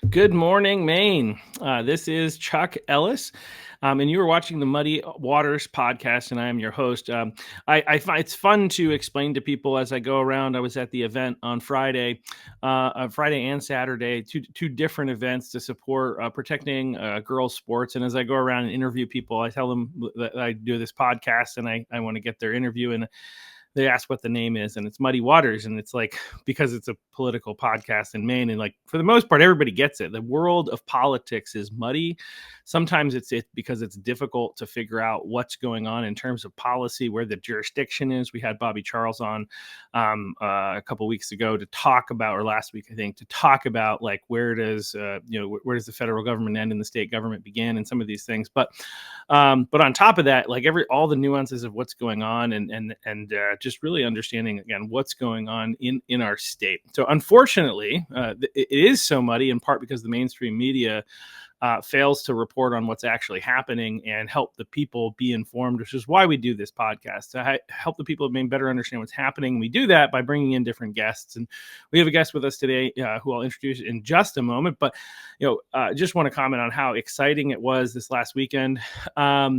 Good morning, Maine. This is Chuck Ellis, and you are watching the Muddy Waters podcast, and I am your host. I find it's fun to explain to people as I go around. I was at the event on Friday and Saturday, two different events to support protecting girls' sports. And as I go around and interview people, I tell them that I do this podcast, and I want to get their interview. And they ask what the name is, and it's Muddy Waters, and it's like, because it's a political podcast in Maine, and like for the most part everybody gets it. The world of politics is muddy. Sometimes it's because it's difficult to figure out what's going on in terms of policy, where the jurisdiction is. We had Bobby Charles on a couple weeks ago to talk about, or last week I think, to talk about like where does where does the federal government end and the state government begin, and some of these things. But on top of that, like all the nuances of what's going on, and just really understanding again what's going on in our state. So unfortunately, it is so muddy in part because the mainstream media fails to report on what's actually happening and help the people be informed, which is why we do this podcast, to help the people of Maine better understand what's happening. We do that by bringing in different guests, and we have a guest with us today who I'll introduce in just a moment. But just want to comment on how exciting it was this last weekend. I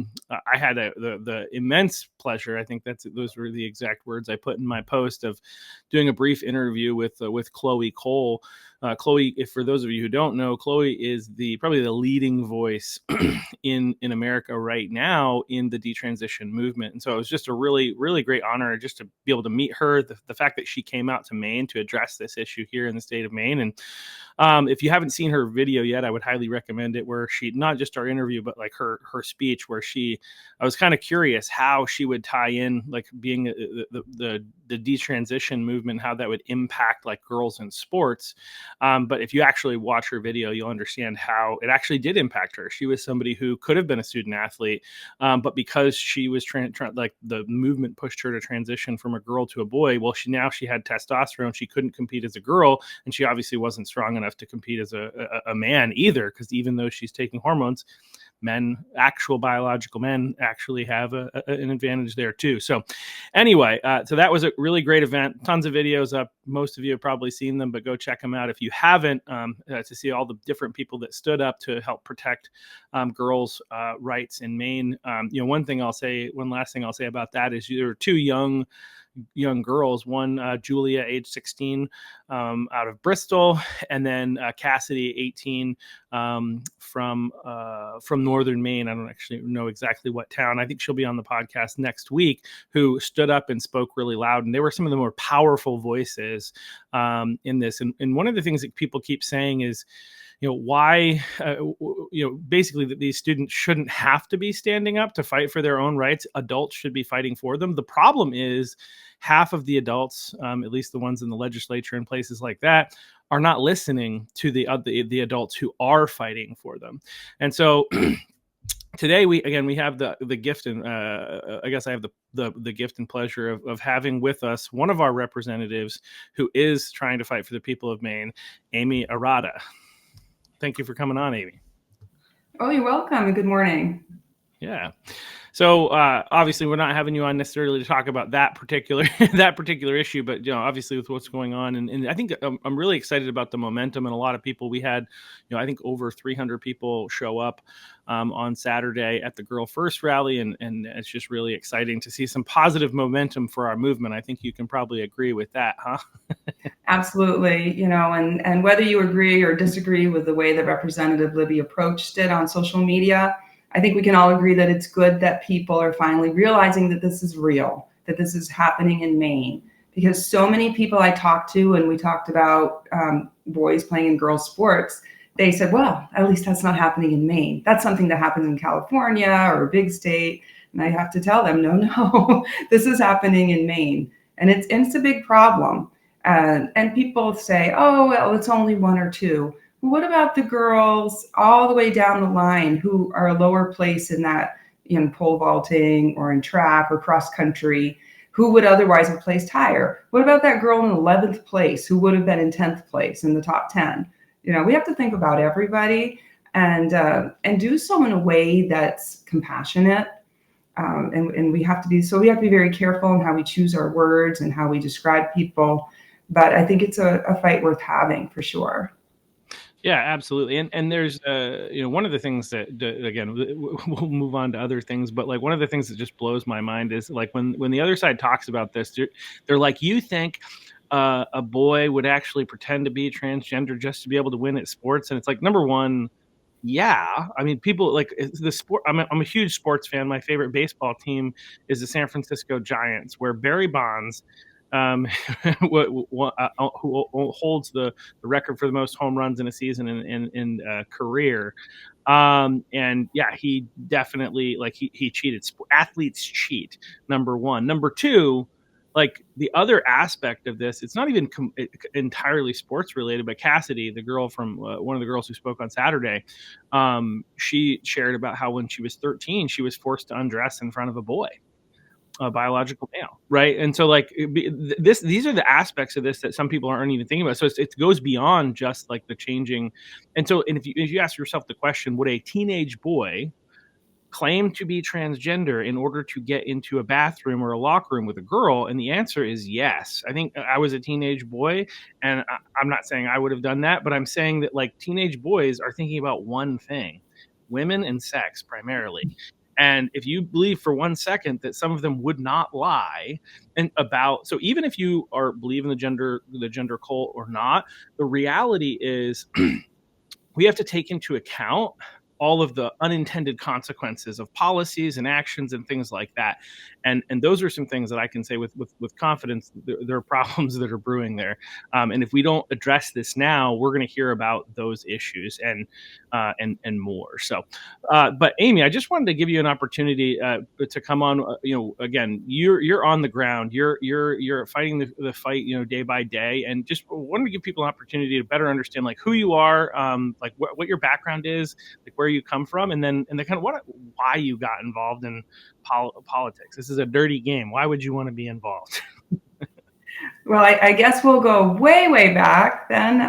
had the immense pleasure, I think those were the exact words I put in my post, of doing a brief interview with Chloe Cole. Chloe, if for those of you who don't know, Chloe is probably the leading voice in America right now in the detransition movement. And so it was just a really, really great honor just to be able to meet her. The fact that she came out to Maine to address this issue here in the state of Maine. And if you haven't seen her video yet, I would highly recommend it, where she, not just our interview, but like her speech, where I was kind of curious how she would tie in, like being the detransition movement, how that would impact like girls in sports. But if you actually watch her video, you'll understand how it actually did impact her. She was somebody who could have been a student athlete, but because she was like the movement pushed her to transition from a girl to a boy. Well, she had testosterone. She couldn't compete as a girl, and she obviously wasn't strong enough to compete as a man either, because even though she's taking hormones, actual biological men actually have an advantage there too. So anyway, so that was a really great event. Tons of videos up. Most of you have probably seen them, but go check them out if you haven't, to see all the different people that stood up to help protect girls' rights in Maine. One last thing I'll say about that is there were two young girls, one Julia, age 16, out of Bristol, and then Cassidy, 18, from northern Maine. I don't actually know exactly what town. I think she'll be on the podcast next week, who stood up and spoke really loud, and they were some of the more powerful voices in this. And one of the things that people keep saying is, why, basically that these students shouldn't have to be standing up to fight for their own rights. Adults should be fighting for them. The problem is half of the adults, at least the ones in the legislature and places like that, are not listening to the adults who are fighting for them. And so today we have the gift, and I guess I have the gift and pleasure of having with us one of our representatives who is trying to fight for the people of Maine, Amy Arata. Thank you for coming on, Amy. Oh, you're welcome, and good morning. Yeah. So obviously we're not having you on necessarily to talk about that particular issue, but obviously with what's going on, and I think I'm really excited about the momentum, and a lot of people. We had, I think over 300 people show up on Saturday at the Girl First rally, and it's just really exciting to see some positive momentum for our movement. I think you can probably agree with that, huh? Absolutely. And whether you agree or disagree with the way that Representative Libby approached it on social media, I think we can all agree that it's good that people are finally realizing that this is real, that this is happening in Maine. Because so many people I talked to, and we talked about boys playing in girls' sports, they said, well, at least that's not happening in Maine. That's something that happens in California or a big state. And I have to tell them, no, this is happening in Maine. And it's a big problem. And people say, oh, well, it's only one or two. What about the girls all the way down the line who are a lower place in that, in pole vaulting or in track or cross country, who would otherwise have placed higher? What about that girl in 11th place who would have been in 10th place in the top 10? We have to think about everybody and do so in a way that's compassionate. And we have to be very careful in how we choose our words and how we describe people. But I think it's a fight worth having for sure. Yeah, absolutely. And there's one of the things that again we'll move on to other things, but like one of the things that just blows my mind is like when the other side talks about this, they're like, you think a boy would actually pretend to be transgender just to be able to win at sports? And it's like, number one, yeah, I mean, people like the sport. I'm a huge sports fan. My favorite baseball team is the San Francisco Giants, where Barry Bonds, um, who holds the record for the most home runs in a season in career. And yeah, he definitely like he cheated. Athletes cheat. Number one. Number two, like the other aspect of this, it's not even entirely sports related, but Cassidy, the girl from one of the girls who spoke on Saturday, she shared about how when she was 13, she was forced to undress in front of a boy, a biological male, right? And so like these are the aspects of this that some people aren't even thinking about. So it goes beyond just like the changing. And so, and if you ask yourself the question, would a teenage boy claim to be transgender in order to get into a bathroom or a locker room with a girl? And the answer is yes. I think I was a teenage boy, and I'm not saying I would have done that, but I'm saying that like teenage boys are thinking about one thing: women and sex primarily. And if you believe for 1 second that some of them would not lie and about, so even if you are believe in the gender cult or not, the reality is we have to take into account all of the unintended consequences of policies and actions and things like that. And those are some things that I can say with confidence. There are problems that are brewing there. And if we don't address this now, we're going to hear about those issues and more. So, but Amy, I just wanted to give you an opportunity to come on. Again, you're on the ground. You're fighting the fight, day by day, and just wanted to give people an opportunity to better understand like who you are, like what your background is, like where you come from, and then kind of why you got involved in politics. This is a dirty game. Why would you want to be involved? Well, I guess we'll go way, way back then.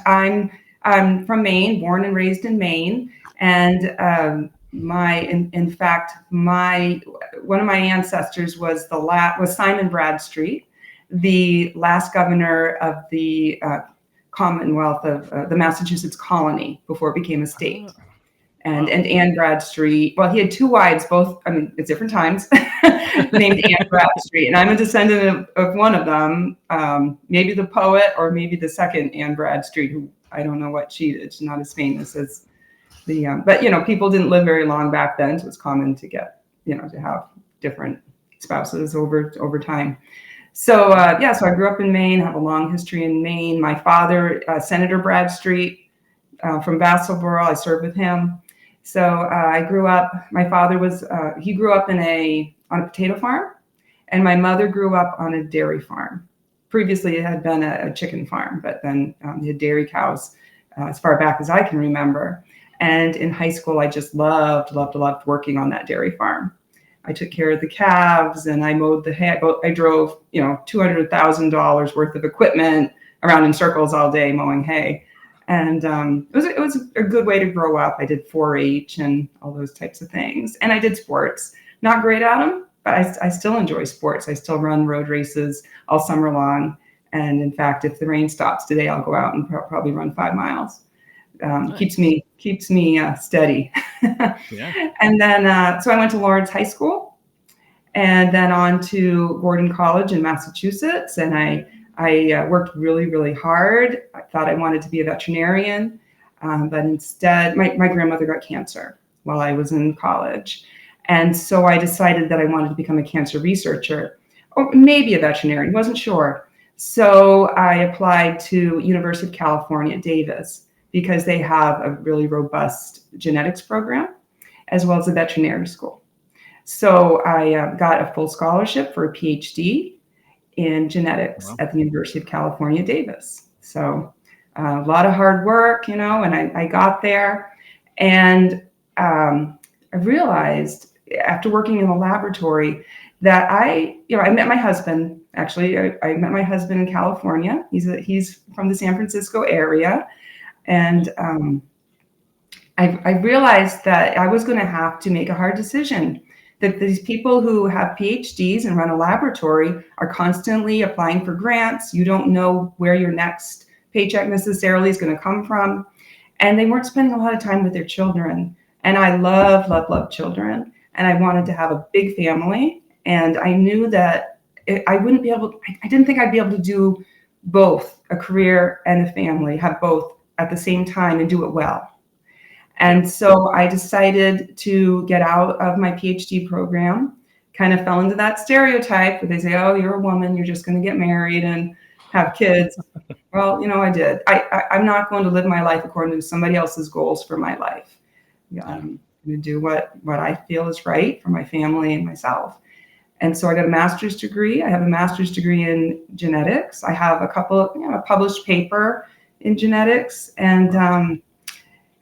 I'm from Maine, born and raised in Maine, and in fact, one of my ancestors was Simon Bradstreet, the last governor of the Commonwealth of the Massachusetts colony before it became a state. And Anne Bradstreet. Well, he had two wives, both, I mean, at different times, named Anne Bradstreet. And I'm a descendant of one of them, maybe the poet or maybe the second Anne Bradstreet, who I don't know what she did. She's not as famous as the, but, people didn't live very long back then. So it's common to get, to have different spouses over time. So, so I grew up in Maine, have a long history in Maine. My father, Senator Bradstreet from Vassalboro, I served with him. So I grew up, my father he grew up on a potato farm, and my mother grew up on a dairy farm. Previously, it had been a chicken farm, but then they had dairy cows as far back as I can remember. And in high school, I just loved working on that dairy farm. I took care of the calves and I mowed the hay. I drove, $200,000 worth of equipment around in circles all day mowing hay. And it was a good way to grow up. I did 4-H and all those types of things. And I did sports. Not great at them, but I still enjoy sports. I still run road races all summer long. And in fact, if the rain stops today, I'll go out and probably run 5 miles. Nice. Keeps me steady. Yeah. And then, so I went to Lawrence High School and then on to Gordon College in Massachusetts. And I worked really, really hard. I thought I wanted to be a veterinarian, but instead my grandmother got cancer while I was in college. And so I decided that I wanted to become a cancer researcher or maybe a veterinarian, wasn't sure. So I applied to University of California, Davis, because they have a really robust genetics program as well as a veterinary school. So I got a full scholarship for a PhD in genetics at the University of California, Davis. So a lot of hard work, and I got there. And I realized after working in the laboratory that I met my husband. Actually, I met my husband in California. He's from the San Francisco area. And I realized that I was going to have to make a hard decision, that these people who have PhDs and run a laboratory are constantly applying for grants. You don't know where your next paycheck necessarily is going to come from. and they weren't spending a lot of time with their children. And I love children, and I wanted to have a big family. And I knew that I wouldn't be able, I didn't think I'd be able to do both, a career and a family, have both at the same time and do it well. And so I decided to get out of my PhD program, kind of fell into that stereotype where they say, oh, you're a woman, you're just going to get married and have kids. Well, I did. I'm not going to live my life according to somebody else's goals for my life. I'm going to do what I feel is right for my family and myself. And so I got a master's degree. I have a master's degree in genetics. I have a published paper in genetics. And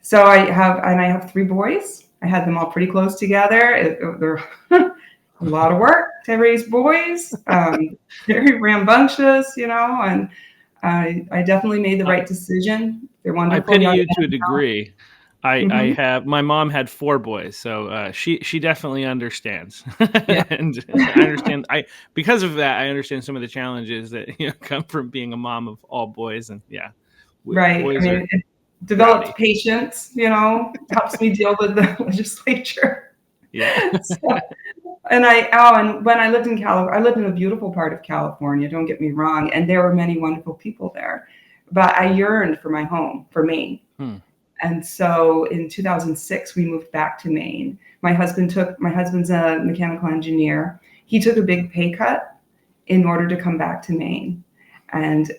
so I have 3 boys. I had them all pretty close together. They're a lot of work to raise boys, very rambunctious, and I definitely made the right decision. They're wonderful. I pity you to a degree. I have, my mom had 4 boys, so she definitely understands. Yeah. And I understand. Because of that, I understand some of the challenges that come from being a mom of all boys. And Right. boys are it developed rowdy. patience, helps me deal with the legislature. Yeah. So, and when I lived in California, I lived in a beautiful part of California, don't get me wrong, and there were many wonderful people there, but I yearned for my home, for Maine. And so in 2006, we moved back to Maine. My husband's a mechanical engineer. He took a big pay cut in order to come back to Maine. And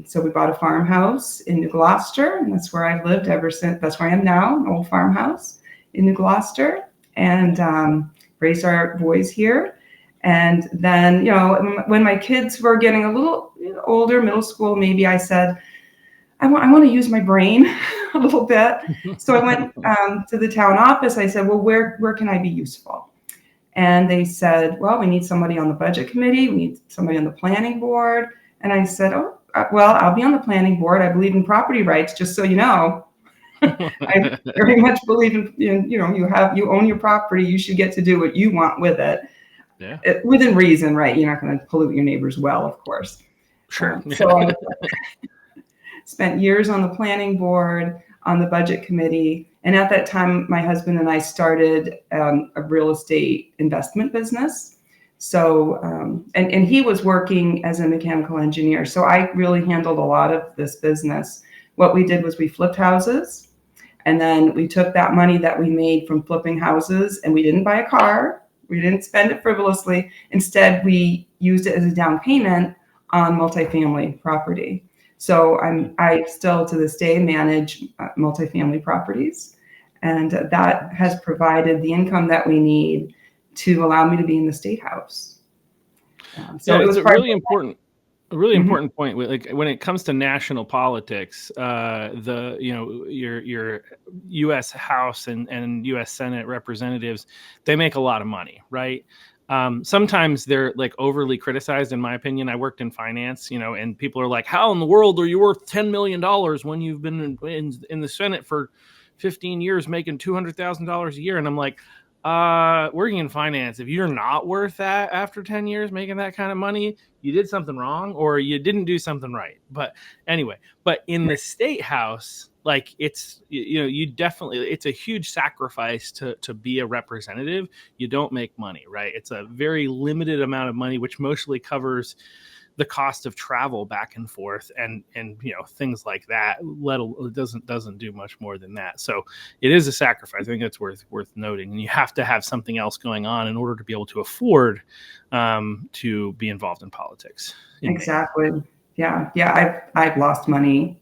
so we bought a farmhouse in New Gloucester, and that's where I've lived ever since. That's where I am now, an old farmhouse in New Gloucester, and raised our boys here. And then, when my kids were getting a little older, middle school, maybe I said, I want to use my brain a little bit. So I went to the town office. I said, well, where can I be useful? And they said, well, we need somebody on the budget committee. We need somebody on the planning board. And I said, well, I'll be on the planning board. I believe in property rights, just so you know. I very much believe in, you own your property. You should get to do what you want with it. Yeah. Within reason, right? You're not going to pollute your neighbor's well, of course. Sure. So I spent years on the planning board, on the budget committee. And at that time, my husband and I started a real estate investment business. So, and he was working as a mechanical engineer. So I really handled a lot of this business. What we did was we flipped houses. And then we took that money that we made from flipping houses, and we didn't buy a car. We didn't spend it frivolously. Instead, we used it as a down payment on multifamily property. So I still to this day manage multifamily properties, and that has provided the income that we need to allow me to be in the state house. So it's a really important point. Like when it comes to national politics, your U.S. House and U.S. Senate representatives, they make a lot of money, right? Sometimes they're like overly criticized, in my opinion. I worked in finance, and people are like, how in the world are you worth $10 million when you've been in the Senate for 15 years making $200,000 a year? And I'm like, working in finance, if you're not worth that after 10 years making that kind of money, you did something wrong or you didn't do something right. But anyway, in the state house, like it's, you definitely, it's a huge sacrifice to be a representative. You don't make money, right? It's a very limited amount of money, which mostly covers the cost of travel back and forth and things like that. It doesn't do much more than that. So it is a sacrifice. I think that's worth noting. And you have to have something else going on in order to be able to afford to be involved in politics. Exactly. Maine. Yeah. I've lost money.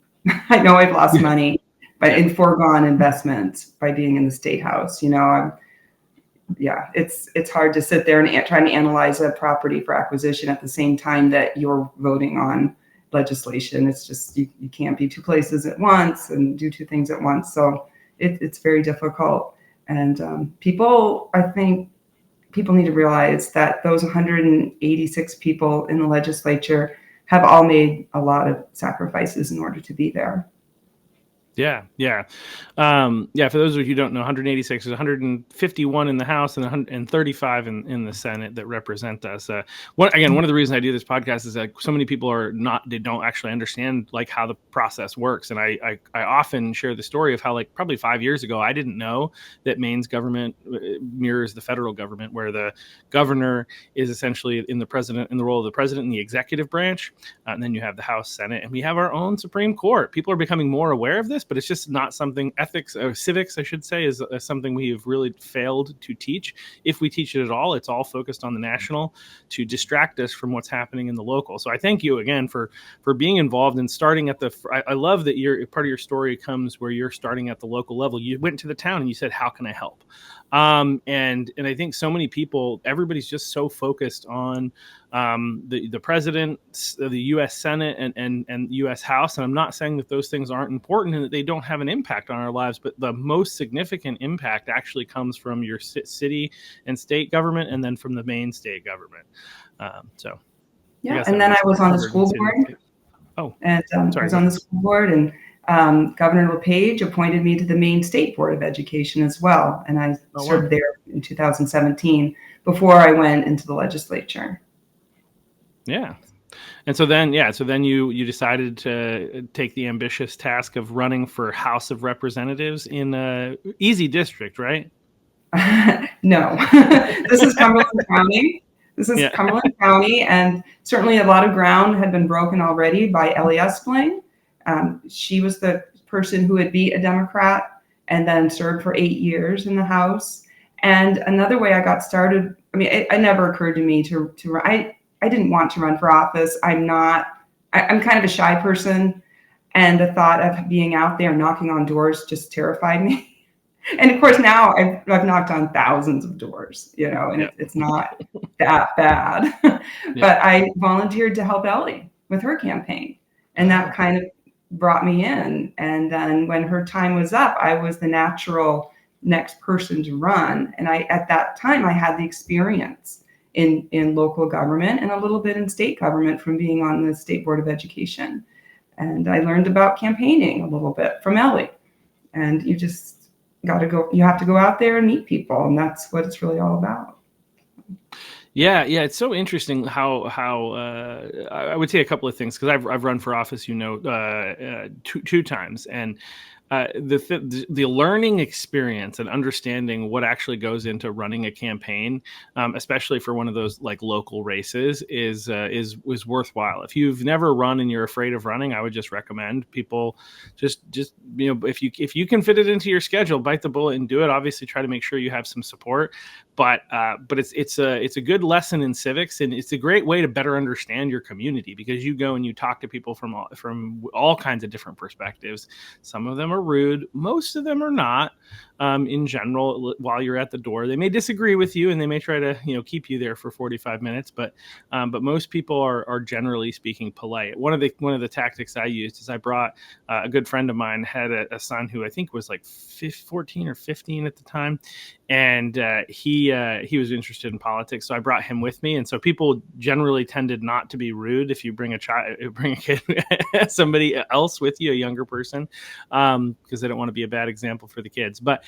I know I've lost money, but in foregone investments by being in the state house. It's hard to sit there and try to analyze a property for acquisition at the same time that you're voting on legislation. It's just you can't be 2 places at once and do 2 things at once. So it's very difficult. And I think people need to realize that those 186 people in the legislature have all made a lot of sacrifices in order to be there. Yeah, yeah, yeah. For those of you who don't know, 186 is 151 in the House and 135 in the Senate that represent us. One of the reasons I do this podcast is that so many people they don't actually understand like how the process works, and I often share the story of how like probably 5 years ago I didn't know that Maine's government mirrors the federal government, where the governor is essentially in the role of the president in the executive branch, and then you have the House, Senate, and we have our own Supreme Court. People are becoming more aware of this, but it's just not something ethics or civics, I should say, is something we have really failed to teach. If we teach it at all, it's all focused on the national to distract us from what's happening in the local. So I thank you again for being involved and starting at the. I love that your part of your story comes where you're starting at the local level. You went to the town and you said, "How can I help?" And I think so many people, everybody's just so focused on the president, the U.S. Senate, and U.S. House. And I'm not saying that those things aren't important and that they don't have an impact on our lives, but the most significant impact actually comes from your city and state government, and then from the Maine state government. So, Yeah, and then I was on the school board. Oh, and I was on the school board, and Governor LePage appointed me to the Maine State Board of Education as well, and I served there in 2017 before I went into the legislature. Yeah. And so then you decided to take the ambitious task of running for House of Representatives in a easy district, right? No, this is Cumberland County. Cumberland County, and certainly a lot of ground had been broken already by Ellie Espling. She was the person who had beat a Democrat and then served for 8 years in the House. And another way I got started, I mean, it never occurred to me to run. I didn't want to run for office. I'm kind of a shy person, and the thought of being out there knocking on doors just terrified me. And of course, now I've knocked on thousands of doors, and it's not that bad. But I volunteered to help Ellie with her campaign, and that kind of brought me in. And then when her time was up, I was the natural next person to run. And at that time, I had the experience in local government and a little bit in state government from being on the State Board of Education. And I learned about campaigning a little bit from Ellie. And you have to go out there and meet people, and that's what it's really all about. Yeah, it's so interesting how I would say a couple of things, because I've run for office, two times, and the learning experience and understanding what actually goes into running a campaign, especially for one of those like local races, is worthwhile. If you've never run and you're afraid of running, I would just recommend people just if you can fit it into your schedule, bite the bullet and do it. Obviously, try to make sure you have some support, but it's a good lesson in civics, and it's a great way to better understand your community, because you go and you talk to people from all kinds of different perspectives. Some of them are rude, most of them are not. In general, while you're at the door, they may disagree with you and they may try to keep you there for 45 minutes, but most people are generally speaking polite. One of the tactics I used is I brought a good friend of mine had a son who I think was like 14 or 15 at the time, and he was interested in politics, so I brought him with me. And so people generally tended not to be rude if you bring a kid, somebody else with you, a younger person, because they don't want to be a bad example for the kids. But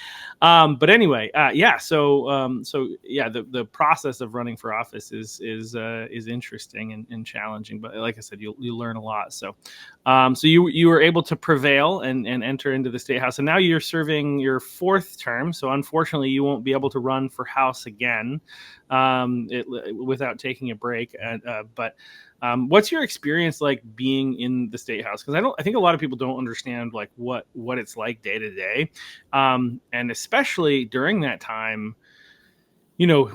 anyway, the process of running for office is interesting and challenging. But like I said, you learn a lot. So you were able to prevail and enter into the state house, and now you're serving your fourth term. So unfortunately, you won't be able to run for House again without taking a break. But what's your experience like being in the state house? Because I think a lot of people don't understand like what it's like day to day, and especially during that time.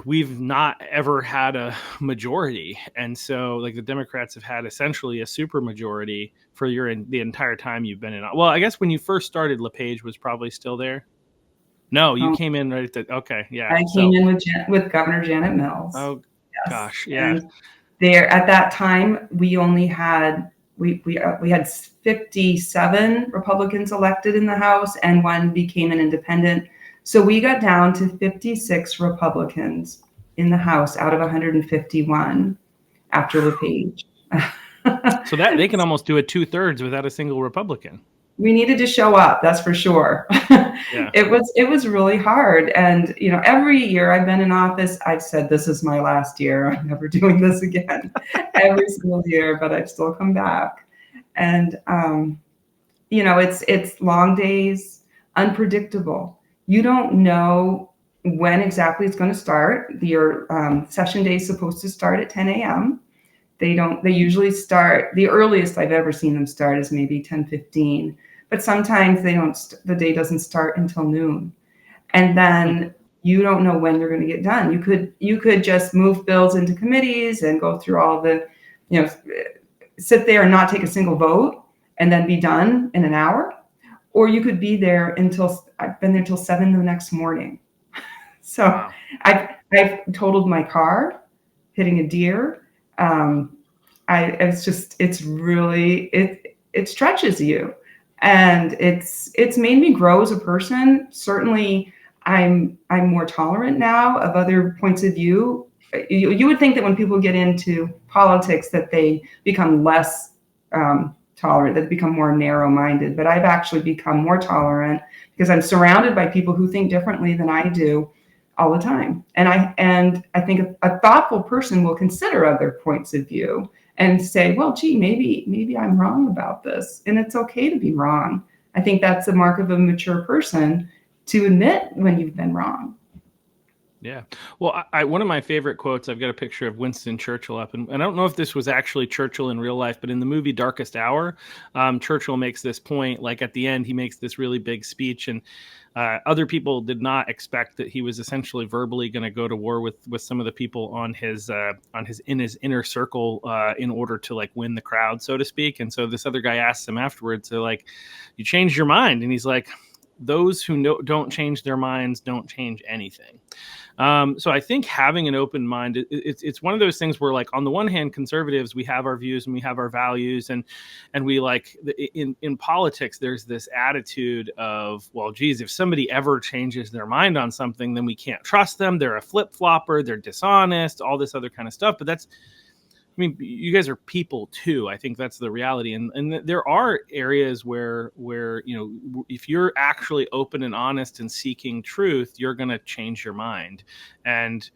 We've not ever had a majority, and so like the Democrats have had essentially a super majority for the entire time you've been in. Well, I guess when you first started, LePage was probably still there. No, you came in right at okay, yeah. I came in with Governor Janet Mills. Oh, yes. Gosh, yeah. And there at that time, we only had we had 57 Republicans elected in the House, and one became an independent. So we got down to 56 Republicans in the House out of 151 after LePage. So that they can almost do it 2/3 without a single Republican. we needed to show up, that's for sure. Yeah. It was really hard. And every year I've been in office, I've said this is my last year. I'm never doing this again. Every single year, but I've still come back. And it's long days, unpredictable. You don't know when exactly it's going to start. Your session day is supposed to start at 10 a.m. They usually start, the earliest I've ever seen them start is maybe 10:15, but sometimes the day doesn't start until noon. And then you don't know when you're going to get done. You could just move bills into committees and go through all the, sit there and not take a single vote and then be done in an hour. Or you could be there I've been there till 7 the next morning. So Wow. I've totaled my car, hitting a deer. It stretches you, and it's made me grow as a person. Certainly, I'm more tolerant now of other points of view. You would think that when people get into politics that they become less tolerant, that they become more narrow-minded. But I've actually become more tolerant because I'm surrounded by people who think differently than I do all the time. And I think a thoughtful person will consider other points of view and say, well, gee, maybe I'm wrong about this. And it's okay to be wrong. I think that's the mark of a mature person, to admit when you've been wrong. Yeah. Well, one of my favorite quotes, I've got a picture of Winston Churchill up, and I don't know if this was actually Churchill in real life, but in the movie Darkest Hour, Churchill makes this point, like at the end, he makes this really big speech, and other people did not expect that he was essentially verbally going to go to war with some of the people in his inner circle in order to like win the crowd, so to speak. And so this other guy asks him afterwards, so like, you changed your mind? And he's like, those who don't change their minds don't change anything. So I think having an open mind, it's one of those things where, like, on the one hand, conservatives, we have our views and we have our values, and we like in politics, there's this attitude of, well, geez, if somebody ever changes their mind on something, then we can't trust them. They're a flip flopper. They're dishonest. All this other kind of stuff. But I mean, you guys are people too. I think that's the reality. And there are areas where, if you're actually open and honest and seeking truth, you're going to change your mind. And,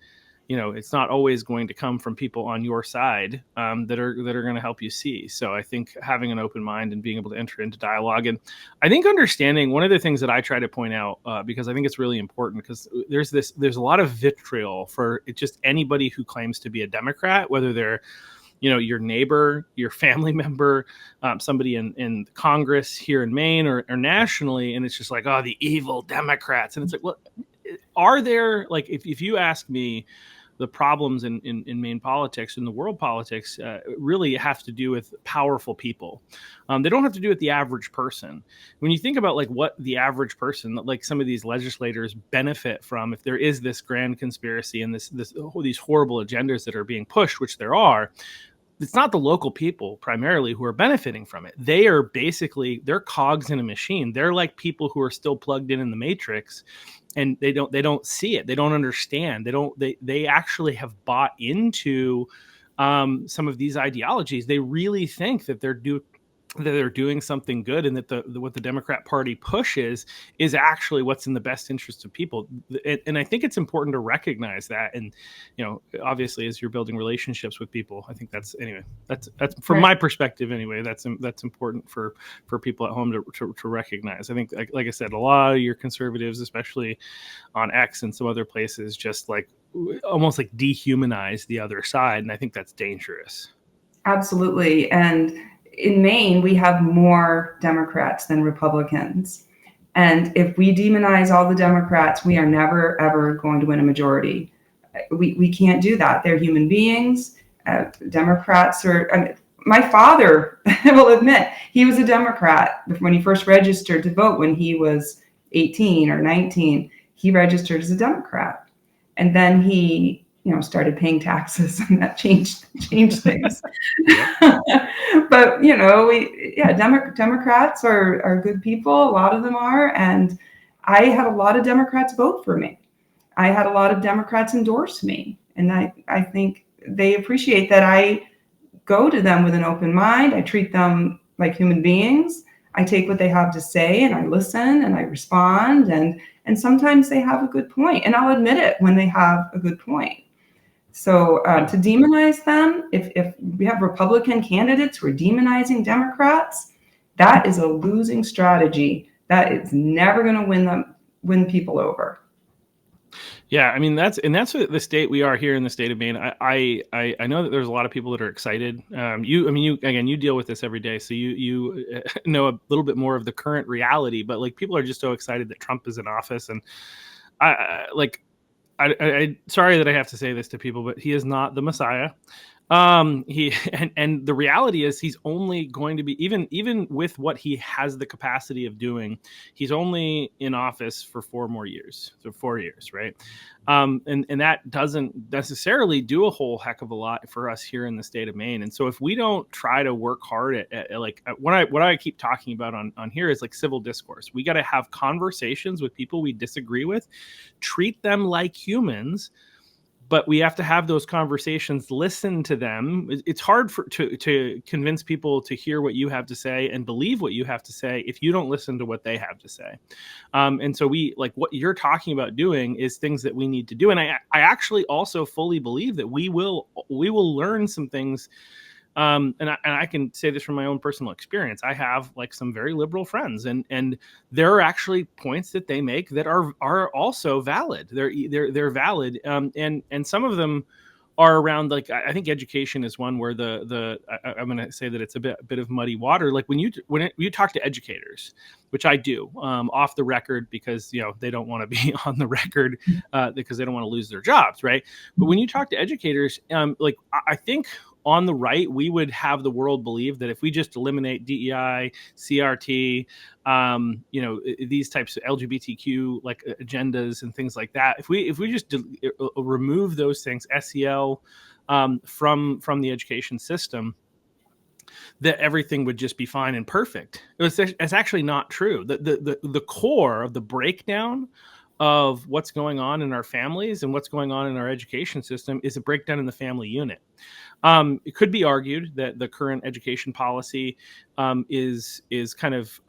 it's not always going to come from people on your side that are going to help you see. So I think having an open mind and being able to enter into dialogue, and I think understanding, one of the things that I try to point out, because I think it's really important, because there's a lot of vitriol for just anybody who claims to be a Democrat, whether they're your neighbor, your family member, somebody in Congress here in Maine or nationally. And it's just like, oh, the evil Democrats. And it's like, well, are there, like, if you ask me, the problems in Maine politics, in the world politics, really have to do with powerful people. They don't have to do with the average person. When you think about like what the average person, like some of these legislators benefit from, if there is this grand conspiracy and these horrible agendas that are being pushed, which there are, it's not the local people primarily who are benefiting from it. They are basically, they're cogs in a machine. They're like people who are still plugged in the matrix, and they don't see it. They don't understand. They actually have bought into some of these ideologies. They really think that they're doing something good, and that what the Democrat Party pushes is actually what's in the best interest of people. And I think it's important to recognize that. And, obviously, as you're building relationships with people, I think that's from my perspective anyway, that's important for people at home to recognize. I think, like I said, a lot of your conservatives, especially on X and some other places, just like almost like dehumanize the other side. And I think that's dangerous. Absolutely. And in Maine, we have more Democrats than Republicans. And if we demonize all the Democrats, we are never, ever going to win a majority. We can't do that. They're human beings. Democrats are, my father will admit, he was a Democrat when he first registered to vote when he was 18 or 19. He registered as a Democrat. And then he started paying taxes, and that changed things. But Democrats are good people. A lot of them are, and I had a lot of Democrats vote for me. I had a lot of Democrats endorse me, and I think they appreciate that I go to them with an open mind. I treat them like human beings. I take what they have to say and I listen and I respond, and sometimes they have a good point, and I'll admit it when they have a good point. So to demonize them, if we have Republican candidates who are demonizing Democrats, that is a losing strategy. That is never going to win people over. Yeah, I mean that's what the state we are here in the state of Maine. I know that there's a lot of people that are excited. You deal with this every day, so you know a little bit more of the current reality. But like people are just so excited that Trump is in office, and I sorry that I have to say this to people, but he is not the Messiah. He and the reality is he's only going to be even with what he has the capacity of doing, he's only in office for 4 more years. So 4 years, right? And that doesn't necessarily do a whole heck of a lot for us here in the state of Maine. And so if we don't try to work hard at what I keep talking about on here is like civil discourse. We got to have conversations with people we disagree with, treat them like humans. But we have to have those conversations, listen to them. It's hard to convince people to hear what you have to say and believe what you have to say if you don't listen to what they have to say. And so what you're talking about doing is things that we need to do. And I actually also fully believe that we will learn some things. And I can say this from my own personal experience. I have like some very liberal friends, and there are actually points that they make that are also valid. They're valid, and some of them are around like I think education is one where I'm going to say that it's a bit of muddy water. Like when you talk to educators, which I do off the record because they don't want to be on the record because they don't want to lose their jobs, right? But when you talk to educators, I think on the right, we would have the world believe that if we just eliminate DEI, CRT, these types of LGBTQ like agendas and things like that, if we just remove those things, SEL, from the education system, that everything would just be fine and perfect. It's actually not true. The core of the breakdown of what's going on in our families and what's going on in our education system is a breakdown in the family unit. It could be argued that the current education policy is kind of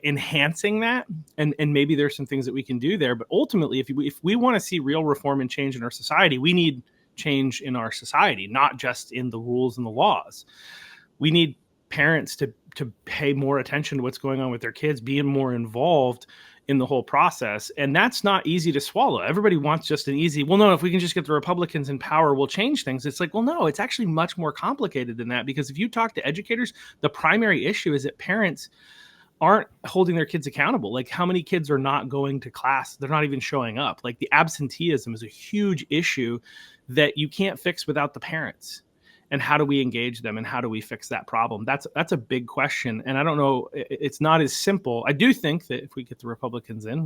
enhancing that, and maybe there's some things that we can do there. But ultimately, if we want to see real reform and change in our society, we need change in our society, not just in the rules and the laws. We need parents to pay more attention to what's going on with their kids, being more involved in the whole process. And that's not easy to swallow. Everybody wants just an easy, well, no, if we can just get the Republicans in power, we'll change things. It's like, well, no, it's actually much more complicated than that, because if you talk to educators, the primary issue is that parents aren't holding their kids accountable. Like how many kids are not going to class? They're not even showing up. Like the absenteeism is a huge issue that you can't fix without the parents. And how do we engage them, and how do we fix that problem? That's a big question. And I don't know, it's not as simple. I do think that if we get the Republicans in,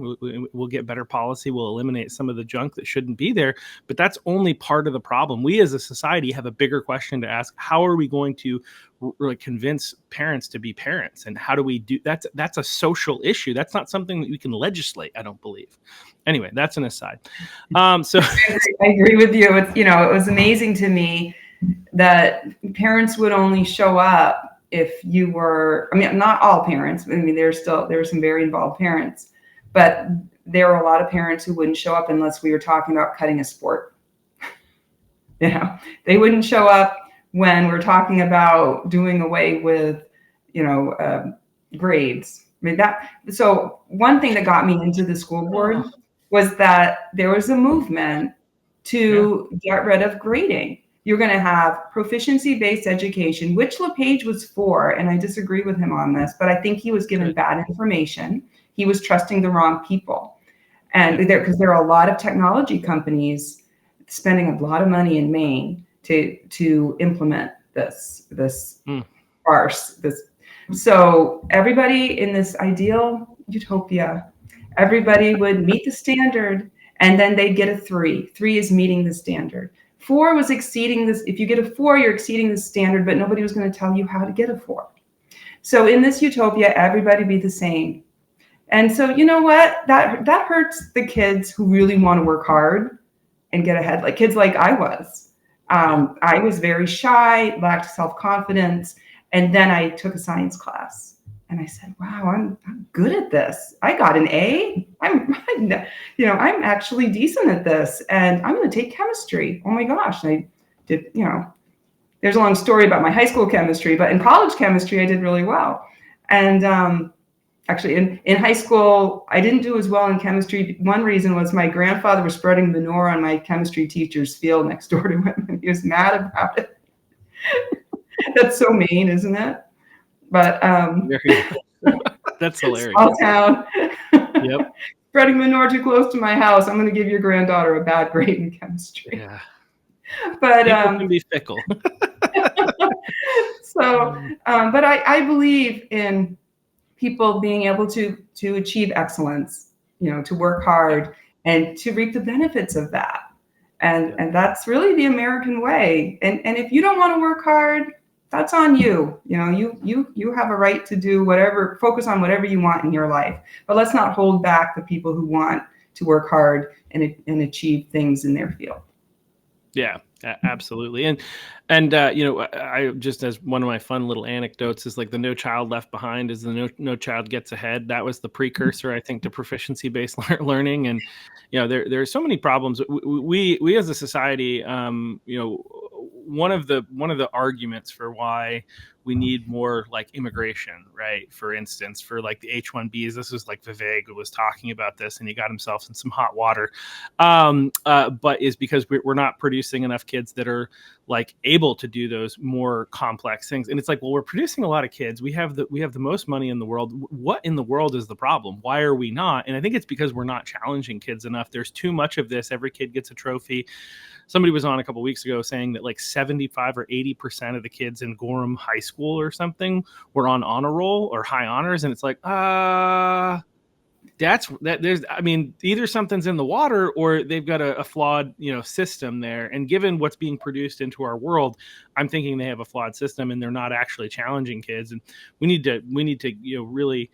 we'll get better policy. We'll eliminate some of the junk that shouldn't be there. But that's only part of the problem. We as a society have a bigger question to ask. How are we going to really convince parents to be parents? And how do we do that? That's a social issue. That's not something that we can legislate, I don't believe. Anyway, that's an aside. So I agree with you. It's, it was amazing to me that parents would only show up if you were, not all parents. There were some very involved parents, but there were a lot of parents who wouldn't show up unless we were talking about cutting a sport. They wouldn't show up when we're talking about doing away with, grades. So one thing that got me into the school board was that there was a movement to get rid of grading. You're going to have proficiency-based education, which LePage was for, and I disagree with him on this, but I think he was given bad information. He was trusting the wrong people. And because there are a lot of technology companies spending a lot of money in Maine to implement this farce. So everybody in this ideal utopia, everybody would meet the standard, and then they'd get a 3. 3 is meeting the standard. 4 was exceeding this. If you get a 4, you're exceeding the standard, but nobody was going to tell you how to get a 4. So in this utopia, everybody be the same. And so, you know what? That hurts the kids who really want to work hard and get ahead, like kids like I was. I was very shy, lacked self-confidence, And then I took a science class and I said, wow, I'm good at this. I got an A. I'm actually decent at this, and I'm going to take chemistry. Oh my gosh. I did, there's a long story about my high school chemistry, but in college chemistry, I did really well. And actually, in high school, I didn't do as well in chemistry. One reason was my grandfather was spreading manure on my chemistry teacher's field next door to him, and he was mad about it. That's so mean, isn't it? But that's hilarious. Small town. Yep. Spreading manure too close to my house. I'm going to give your granddaughter a bad grade in chemistry. Yeah. But people can be fickle. But I believe in people being able to achieve excellence, to work hard and to reap the benefits of that. And that's really the American way. And if you don't want to work hard, that's on you. You have a right to do whatever, focus on whatever you want in your life. But let's not hold back the people who want to work hard and achieve things in their field. Yeah, absolutely. And I just, as one of my fun little anecdotes, is like the No Child Left Behind is the No Child Gets Ahead. That was the precursor, I think, to proficiency-based learning. And there are so many problems. We as a society, one of the arguments for why we need more like immigration, right? For instance, for like the H-1Bs, this was like Vivek who was talking about this, and he got himself in some hot water. But is because we're not producing enough kids that are like able to do those more complex things. And it's like, well, we're producing a lot of kids. We have the most money in the world. What in the world is the problem? Why are we not? And I think it's because we're not challenging kids enough. There's too much of this. Every kid gets a trophy. Somebody was on a couple of weeks ago saying that like 75 or 80% of the kids in Gorham High School or something were on honor roll or high honors. And it's like, either something's in the water or they've got a flawed, system there. And given what's being produced into our world, I'm thinking they have a flawed system and they're not actually challenging kids. And we need to, really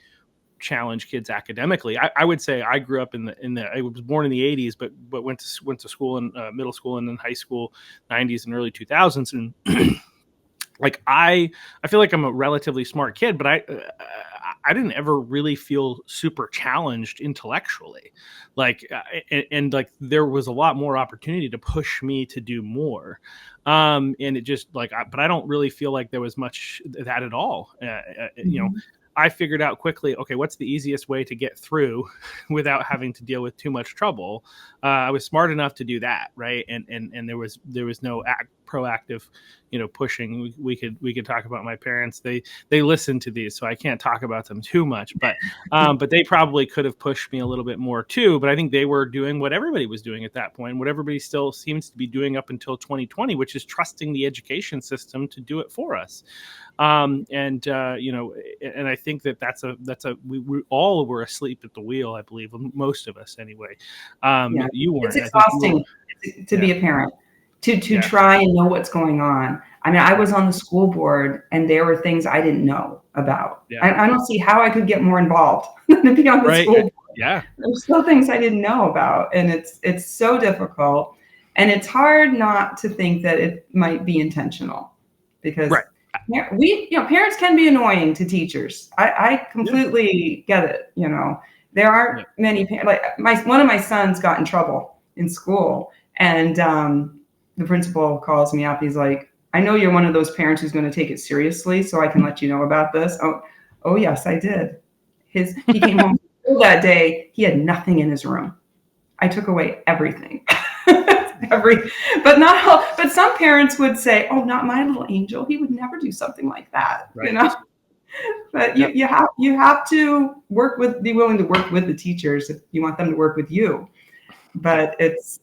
challenge kids academically. I would say I grew up in the I was born in the 80s, but went to school in middle school and then high school 90s and early 2000s. And like, I feel like I'm a relatively smart kid, but I didn't ever really feel super challenged intellectually. Like, and like there was a lot more opportunity to push me to do more. And it just like, but I don't really feel like there was much that at all. I figured out quickly, okay, what's the easiest way to get through without having to deal with too much trouble? I was smart enough to do that, right? And there was no proactive, pushing. We could talk about my parents. They listen to these, so I can't talk about them too much. But they probably could have pushed me a little bit more too. But I think they were doing what everybody was doing at that point, what everybody still seems to be doing up until 2020, which is trusting the education system to do it for us. And I think we all were asleep at the wheel. I believe most of us anyway. You weren't. It's exhausting to be a parent, to try and know what's going on. I mean, I was on the school board and there were things I didn't know about. I don't see how I could get more involved than to be on the school board. Yeah. There's still things I didn't know about, and it's so difficult, and it's hard not to think that it might be intentional, because parents can be annoying to teachers. I completely get it. There aren't many parents. Like one of my sons got in trouble in school, and the principal calls me up. He's like, I know you're one of those parents who's going to take it seriously, so I can let you know about this. Oh yes, I did. He came home that day. He had nothing in his room. I took away everything. But not all. But some parents would say, "Oh, not my little angel. He would never do something like that." Right. But you have to be willing to work with the teachers if you want them to work with you. But it's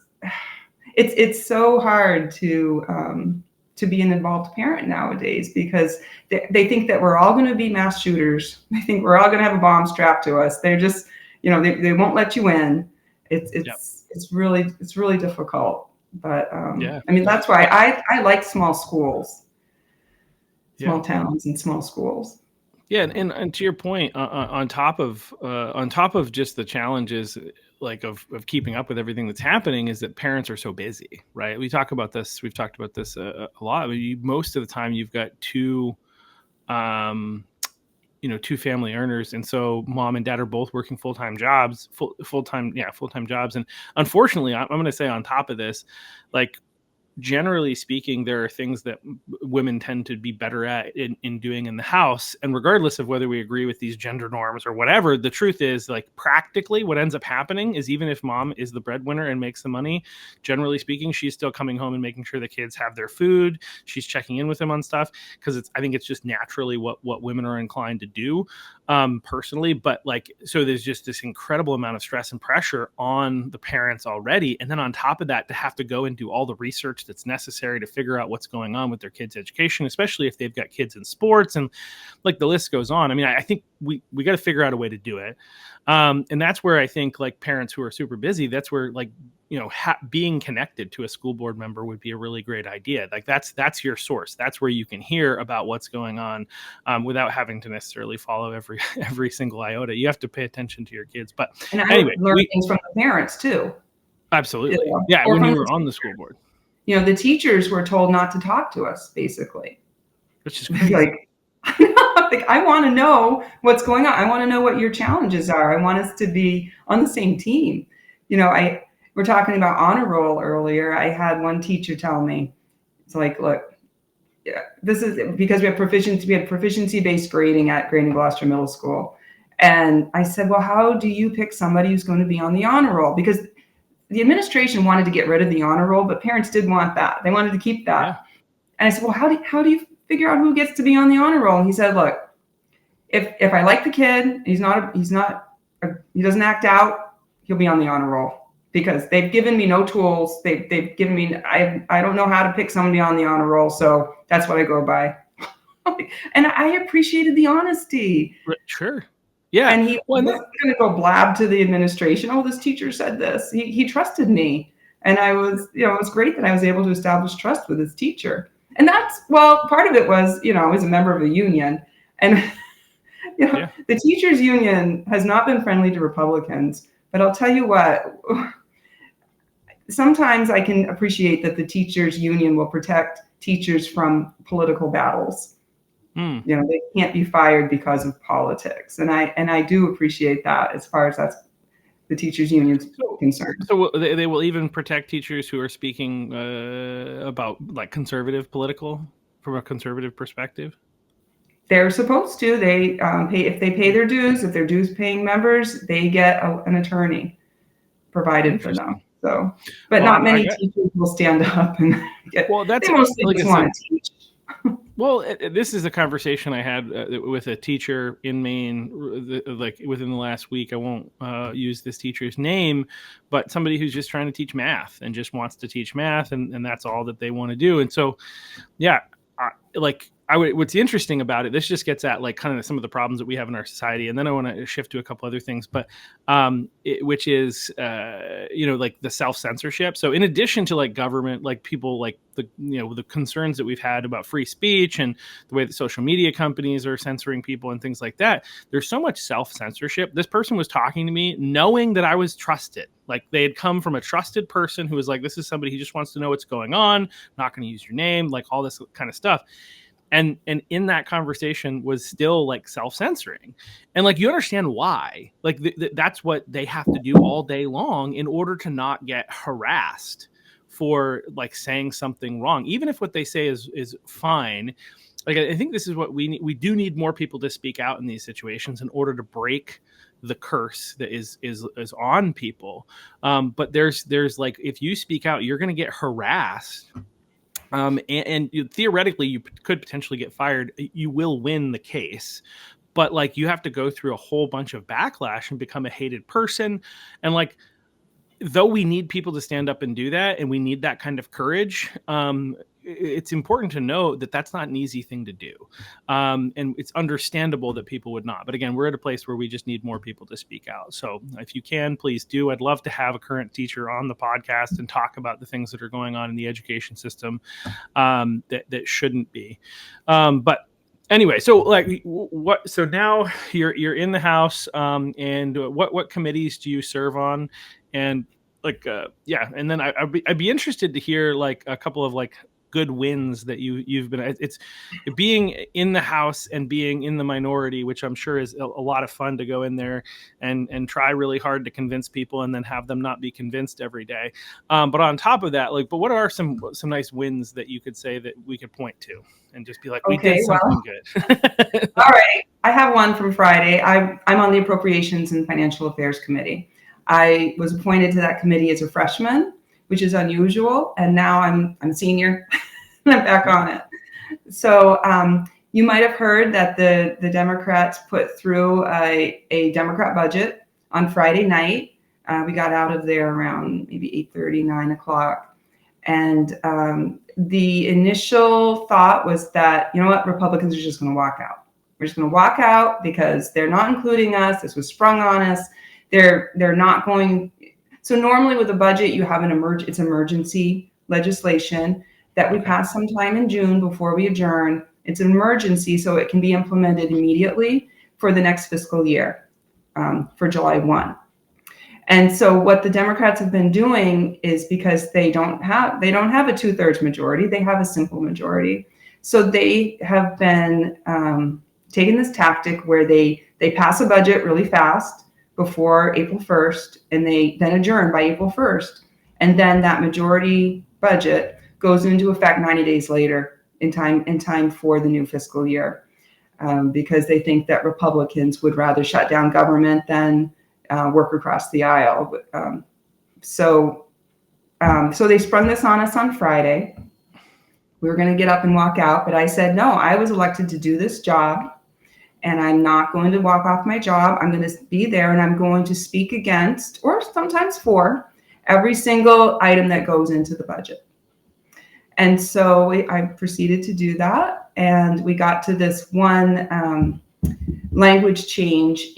so hard to be an involved parent nowadays, because they think that we're all going to be mass shooters. They think we're all going to have a bomb strapped to us. They're just, they won't let you in. It's really difficult. But I mean, that's why I like small schools, small towns and small schools. Yeah, and to your point, on top of just the challenges like of keeping up with everything that's happening, is that parents are so busy, right? We've talked about this a lot. Most of the time, you've got two um, two family earners, and so mom and dad are both working full-time jobs, full-time jobs. And unfortunately, I'm going to say on top of this, like, generally speaking, there are things that women tend to be better at in doing in the house. And regardless of whether we agree with these gender norms or whatever, the truth is, like, practically what ends up happening is, even if mom is the breadwinner and makes the money, generally speaking, she's still coming home and making sure the kids have their food. She's checking in with them on stuff, because I think it's just naturally what women are inclined to do, personally. But like, so there's just this incredible amount of stress and pressure on the parents already. And then on top of that, to have to go and do all the research that's necessary to figure out what's going on with their kids' education, especially if they've got kids in sports, and like the list goes on. I mean, I think we got to figure out a way to do it. And that's where I think, like, parents who are super busy, that's where, like, being connected to a school board member would be a really great idea. Like, that's your source. That's where you can hear about what's going on, without having to necessarily follow every single iota. You have to pay attention to your kids. But And I anyway, would learn things from the parents too. absolutely, yeah. Or When you from were on the, the school board, the teachers were told not to talk to us, basically. which is crazy. Like, like, I want to know what's going on. I want to know what your challenges are. I want us to be on the same team. We're talking about honor roll earlier. I had one teacher tell me, it's like, look, yeah, this is because we had proficiency based grading at Grading Gloucester Middle School. And I said, well, how do you pick somebody who's going to be on the honor roll? Because the administration wanted to get rid of the honor roll, but parents did want that. They wanted to keep that. Yeah. And I said, well, how do you figure out who gets to be on the honor roll? And he said, look, if I like the kid, he doesn't act out, he'll be on the honor roll, because they've given me no tools. They've given me, I don't know how to pick somebody on the honor roll. So that's what I go by. And I appreciated the honesty. Sure. Yeah. And he wasn't going to go blab to the administration. Oh, this teacher said this. He trusted me. And it was great that I was able to establish trust with this teacher. And part of it was, I was a member of a union. And, Yeah. the teachers union has not been friendly to Republicans. But I'll tell you what, sometimes I can appreciate that the teachers union will protect teachers from political battles. They can't be fired because of politics. And I do appreciate that, as far as that's the teachers union's concerned. So they will even protect teachers who are speaking about, like, from a conservative perspective. They're supposed to. They if they pay their dues, if they're dues paying members, they get an attorney provided for them. So, but not many teachers will stand up and get. Well, that's they mostly like just want to teach. Well, this is a conversation I had with a teacher in Maine, like, within the last week. I won't use this teacher's name, but somebody who's just trying to teach math and just wants to teach math, and that's all that they want to do. And so, yeah, what's interesting about it, this just gets at, like, kind of some of the problems that we have in our society. And then I want to shift to a couple other things, but which is, like, the self-censorship. So in addition to, like, government, like, people, like, the concerns that we've had about free speech and the way that social media companies are censoring people and things like that, there's so much self-censorship. This person was talking to me knowing that I was trusted. Like, they had come from a trusted person who was like, this is somebody who just wants to know what's going on, not going to use your name, like, all this kind of stuff. And in that conversation was still, like, self-censoring. And, like, you understand why. Like, that's what they have to do all day long in order to not get harassed for, like, saying something wrong, even if what they say is fine. Like, I think this is what we need. We do need more people to speak out in these situations in order to break the curse that is on people. But there's like, if you speak out, you're going to get harassed. And theoretically, you could potentially get fired. You will win the case, but, like, you have to go through a whole bunch of backlash and become a hated person. And, like, though we need people to stand up and do that, and we need that kind of courage, it's important to know that that's not an easy thing to do. And it's understandable that people would not. But again, we're at a place where we just need more people to speak out. So if you can, please do. I'd love to have a current teacher on the podcast and talk about the things that are going on in the education system that shouldn't be. But anyway, so, like, so now you're in the House, and what committees do you serve on? And, like, and then I'd be interested to hear, like, a couple of, like, good wins that you've been. It's being in the House and being in the minority, which I'm sure is a lot of fun to go in there and try really hard to convince people and then have them not be convinced every day. But on top of that, but what are some nice wins that you could say that we could point to and just be like, we did Okay, something well, good? all right. I have one from Friday. I'm on the Appropriations and Financial Affairs Committee. I was appointed to that committee as a freshman, which is unusual, and now I'm a senior. And I'm back on it. So you might have heard that the Democrats put through a Democrat budget on Friday night. We got out of there around maybe 8:30, 9 o'clock. And the initial thought was that, you know what, Republicans are just going to walk out. We're just going to walk out because they're not including us. This was sprung on us. They're not going. So normally with a budget, you have it's emergency legislation that we pass sometime in June before we adjourn. It's an emergency, so it can be implemented immediately for the next fiscal year, for July 1. And so what the Democrats have been doing is, because they don't have a 2/3 majority, they have a simple majority. So they have been taking this tactic where they pass a budget really fast before April 1st, and they then adjourn by April 1st. And then that majority budget goes into effect 90 days later in time for the new fiscal year, because they think that Republicans would rather shut down government than work across the aisle. So they sprung this on us on Friday. We were going to get up and walk out, but I said, no, I was elected to do this job, and I'm not going to walk off my job. I'm going to be there, and I'm going to speak against, or sometimes for, every single item that goes into the budget. And so I proceeded to do that, and we got to this one language change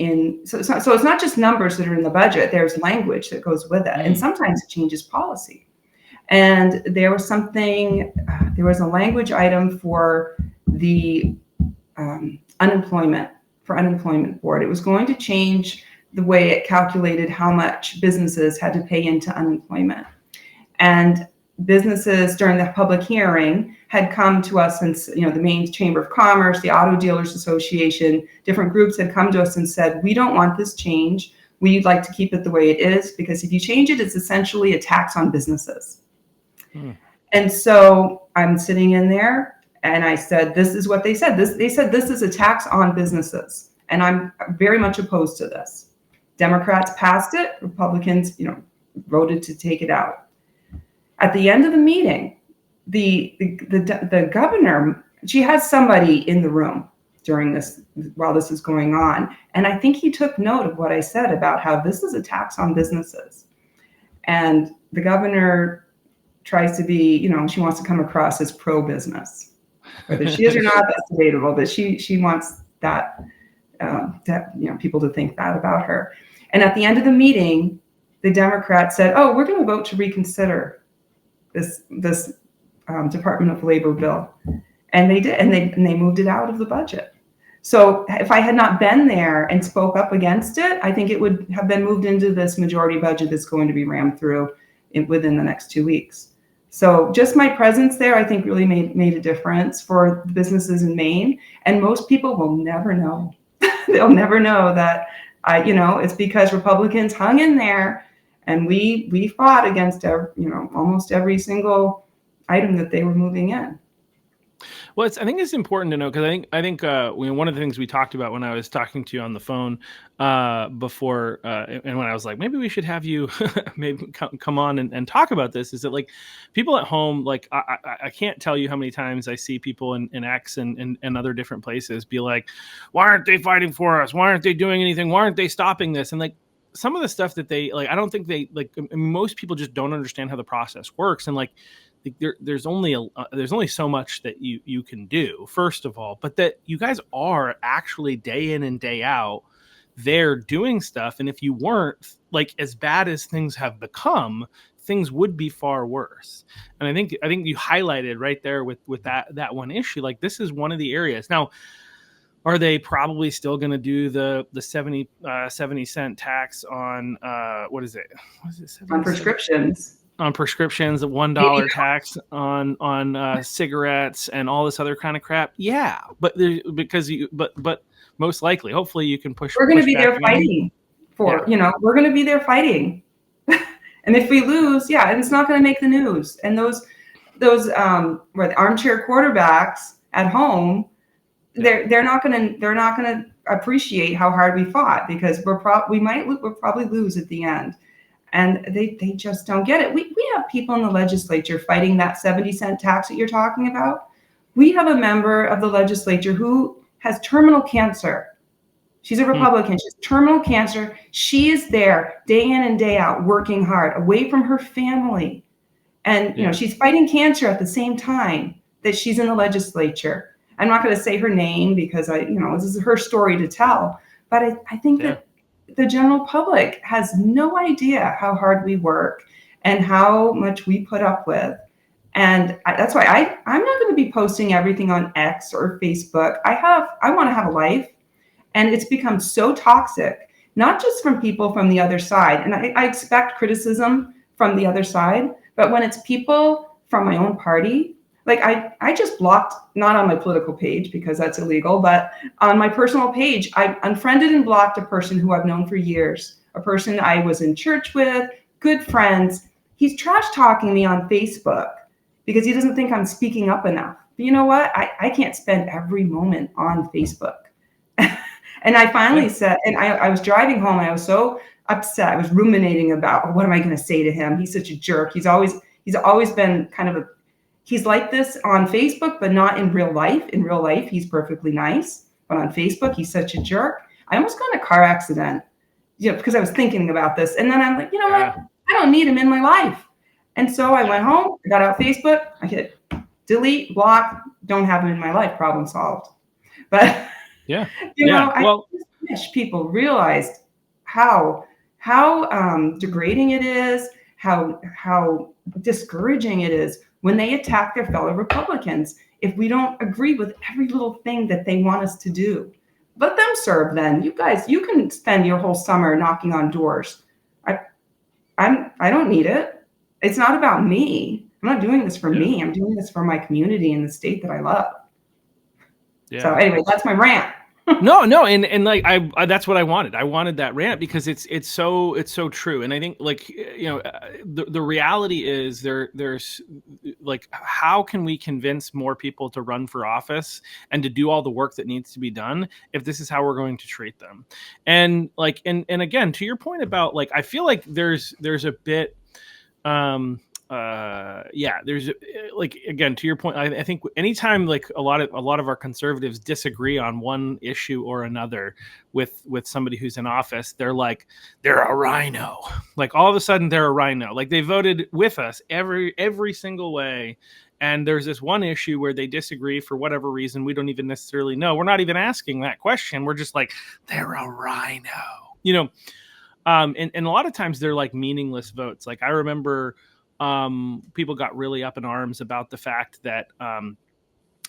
so it's not just numbers that are in the budget. There's language that goes with it, and sometimes it changes policy. And there was a language item for the unemployment board. It was going to change the way it calculated how much businesses had to pay into unemployment. And businesses during the public hearing had come to us, and the Maine Chamber of Commerce, the Auto Dealers Association, different groups had come to us and said, we don't want this change. We'd like to keep it the way it is, because if you change it, it's essentially a tax on businesses. And so I'm sitting in there, and I said, this is what they said. They said this is a tax on businesses, and I'm very much opposed to this. Democrats passed it. Republicans, voted to take it out. At the end of the meeting, the governor, she has somebody in the room while this is going on. And I think he took note of what I said about how this is a tax on businesses. And the governor tries to be, she wants to come across as pro-business. Whether she is or not, that's debatable, but she wants that people to think that about her. And at the end of the meeting, the Democrats said, oh, we're going to vote to reconsider this Department of Labor bill. And they did, and they moved it out of the budget. So if I had not been there and spoke up against it, I think it would have been moved into this majority budget that's going to be rammed through within the next 2 weeks. So just my presence there, I think, really made a difference for the businesses in Maine. And most people will never know. They'll never know that it's because Republicans hung in there, and we fought against almost every single item that they were moving in. Well, I think it's important to know, because I think one of the things we talked about when I was talking to you on the phone before, and when I was like, maybe we should have you maybe come on and talk about this, is that people at home, I can't tell you how many times I see people in X and other different places be like, why aren't they fighting for us? Why aren't they doing anything? Why aren't they stopping this? And some of the stuff that they I don't think they most people just don't understand how the process works. And there's only so much that you can do, first of all, but that you guys are actually day in and day out there doing stuff. And if you weren't, as bad as things have become, things would be far worse. And I think you highlighted right there with that one issue. This is one of the areas. Now, are they probably still going to do the 70 cent tax on what is it? On prescriptions? on prescriptions, a $1 tax on cigarettes, and all this other kind of crap. Yeah, but but most likely, hopefully, you can We're going to push be back there against. fighting Yeah. for, we're going to be there fighting. And if we lose, yeah, it's not going to make the news. And those where the armchair quarterbacks at home, they're not going to appreciate how hard we fought, because we'll probably lose at the end. And they just don't get it. We have people in the legislature fighting that 70-cent tax that you're talking about. We have a member of the legislature who has terminal cancer. She's a Republican. She has terminal cancer. She is there day in and day out, working hard, away from her family. And she's fighting cancer at the same time that she's in the legislature. I'm not going to say her name because this is her story to tell. But I think that the general public has no idea how hard we work and how much we put up with. And that's why I'm not going to be posting everything on X or Facebook. I want to have a life. And it's become so toxic, not just from people from the other side. And I expect criticism from the other side, but when it's people from my own party, like I just blocked, not on my political page because that's illegal, but on my personal page, I unfriended and blocked a person who I've known for years, a person I was in church with, good friends. He's trash talking me on Facebook because he doesn't think I'm speaking up enough. But you know what? I can't spend every moment on Facebook. And I finally said, and I was driving home and I was so upset. I was ruminating about, what am I going to say to him? He's such a jerk. He's always been kind of he's like this on Facebook, but not in real life. In real life, he's perfectly nice. But on Facebook, he's such a jerk. I almost got in a car accident, because I was thinking about this. And then I'm like, you know what? I don't need him in my life. And so I went home, I got out Facebook, I hit delete, block, don't have him in my life, problem solved. But I just wish people realized how degrading it is, how discouraging it is when they attack their fellow Republicans. If we don't agree with every little thing that they want us to do, let them serve. Then you guys, you can spend your whole summer knocking on doors. I don't need it. It's not about me. I'm not doing this for me. I'm doing this for my community and the state that I love. So anyway, that's my rant. No, and like that's what I wanted. I wanted that rant because it's so true. And I think the reality is there's like, how can we convince more people to run for office and to do all the work that needs to be done if this is how we're going to treat them? And like and again, to your point about, like, I feel like there's a bit there's, like, again, to your point, I think anytime, like, a lot of our conservatives disagree on one issue or another with somebody who's in office, they're a rhino. Like, all of a sudden they're a rhino. Like, they voted with us every single way, and there's this one issue where they disagree for whatever reason. We don't even necessarily know. We're not even asking that question. We're just like, they're a rhino, and a lot of times they're like meaningless votes. Like, I remember people got really up in arms about the fact that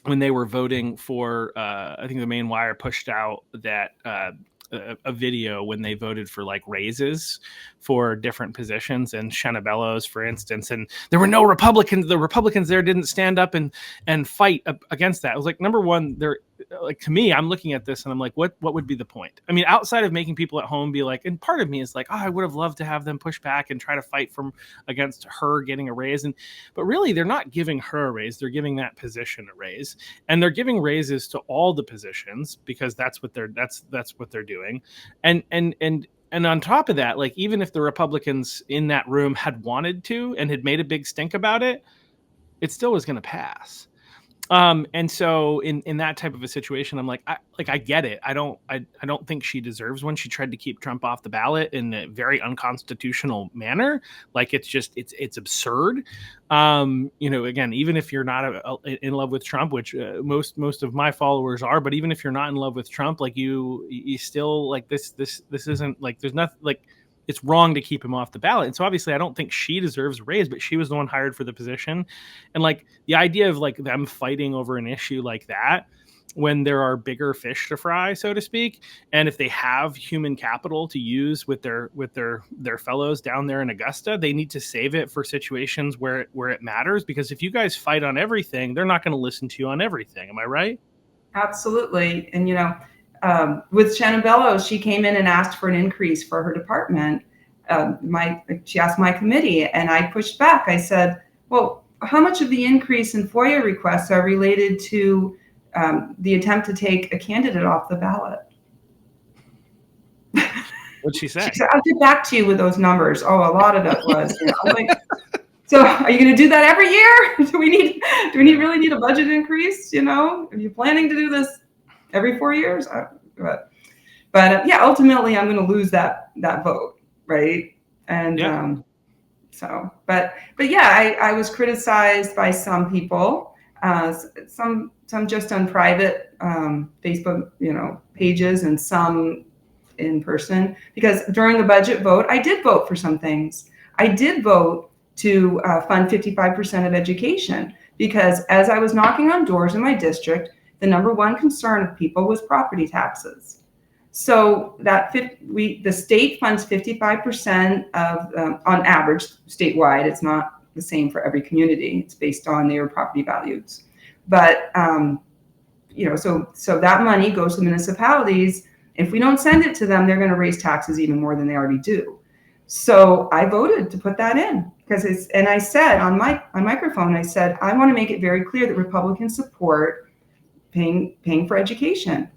when they were voting for, I think the Main Wire pushed out that a video when they voted for, like, raises for different positions, and Shanna Bellows, for instance, and there were no Republicans. The Republicans there didn't stand up and fight against that. I was like, number one, they're like, to me, I'm looking at this and I'm like, what would be the point? I mean, outside of making people at home be like, and part of me is like, oh, I would have loved to have them push back and try to fight against her getting a raise. But really, they're not giving her a raise. They're giving that position a raise, and they're giving raises to all the positions because that's what they're doing. And on top of that, like, even if the Republicans in that room had wanted to and had made a big stink about it, it still was going to pass. And so in that type of a situation, I'm like, I get it. I don't think she deserves one. She tried to keep Trump off the ballot in a very unconstitutional manner. Like, it's absurd. Again, even if you're not in love with Trump, which most of my followers are, but even if you're not in love with Trump, like, you still, like, this isn't, like, there's nothing, like, it's wrong to keep him off the ballot. And so obviously I don't think she deserves a raise, but she was the one hired for the position. And, like, the idea of, like, them fighting over an issue like that when there are bigger fish to fry, so to speak, and if they have human capital to use with their fellows down there in Augusta, they need to save it for situations where it matters. Because if you guys fight on everything, they're not going to listen to you on everything. Am I right? Absolutely. And, with Shannon Bellows, she came in and asked for an increase for her department. She asked my committee, and I pushed back. I said, well, how much of the increase in FOIA requests are related to the attempt to take a candidate off the ballot? What'd she say? She said, I'll get back to you with those numbers. Oh, a lot of that was, I'm like, so are you going to do that every year? Do we really need a budget increase? Are you planning to do this every 4 years? But yeah, ultimately I'm going to lose that vote. Right. And, Yeah. But yeah, I was criticized by some people, some just on private, Facebook, pages, and some in person, because during the budget vote, I did vote for some things. I did vote to fund 55% of education, because as I was knocking on doors in my district, the number one concern of people was property taxes. So the state funds 55% of, on average, statewide. It's not the same for every community. It's based on their property values. But so that money goes to municipalities. If we don't send it to them, they're going to raise taxes even more than they already do. So I voted to put that in, and I said on microphone, I said, I want to make it very clear that Republicans support paying for education.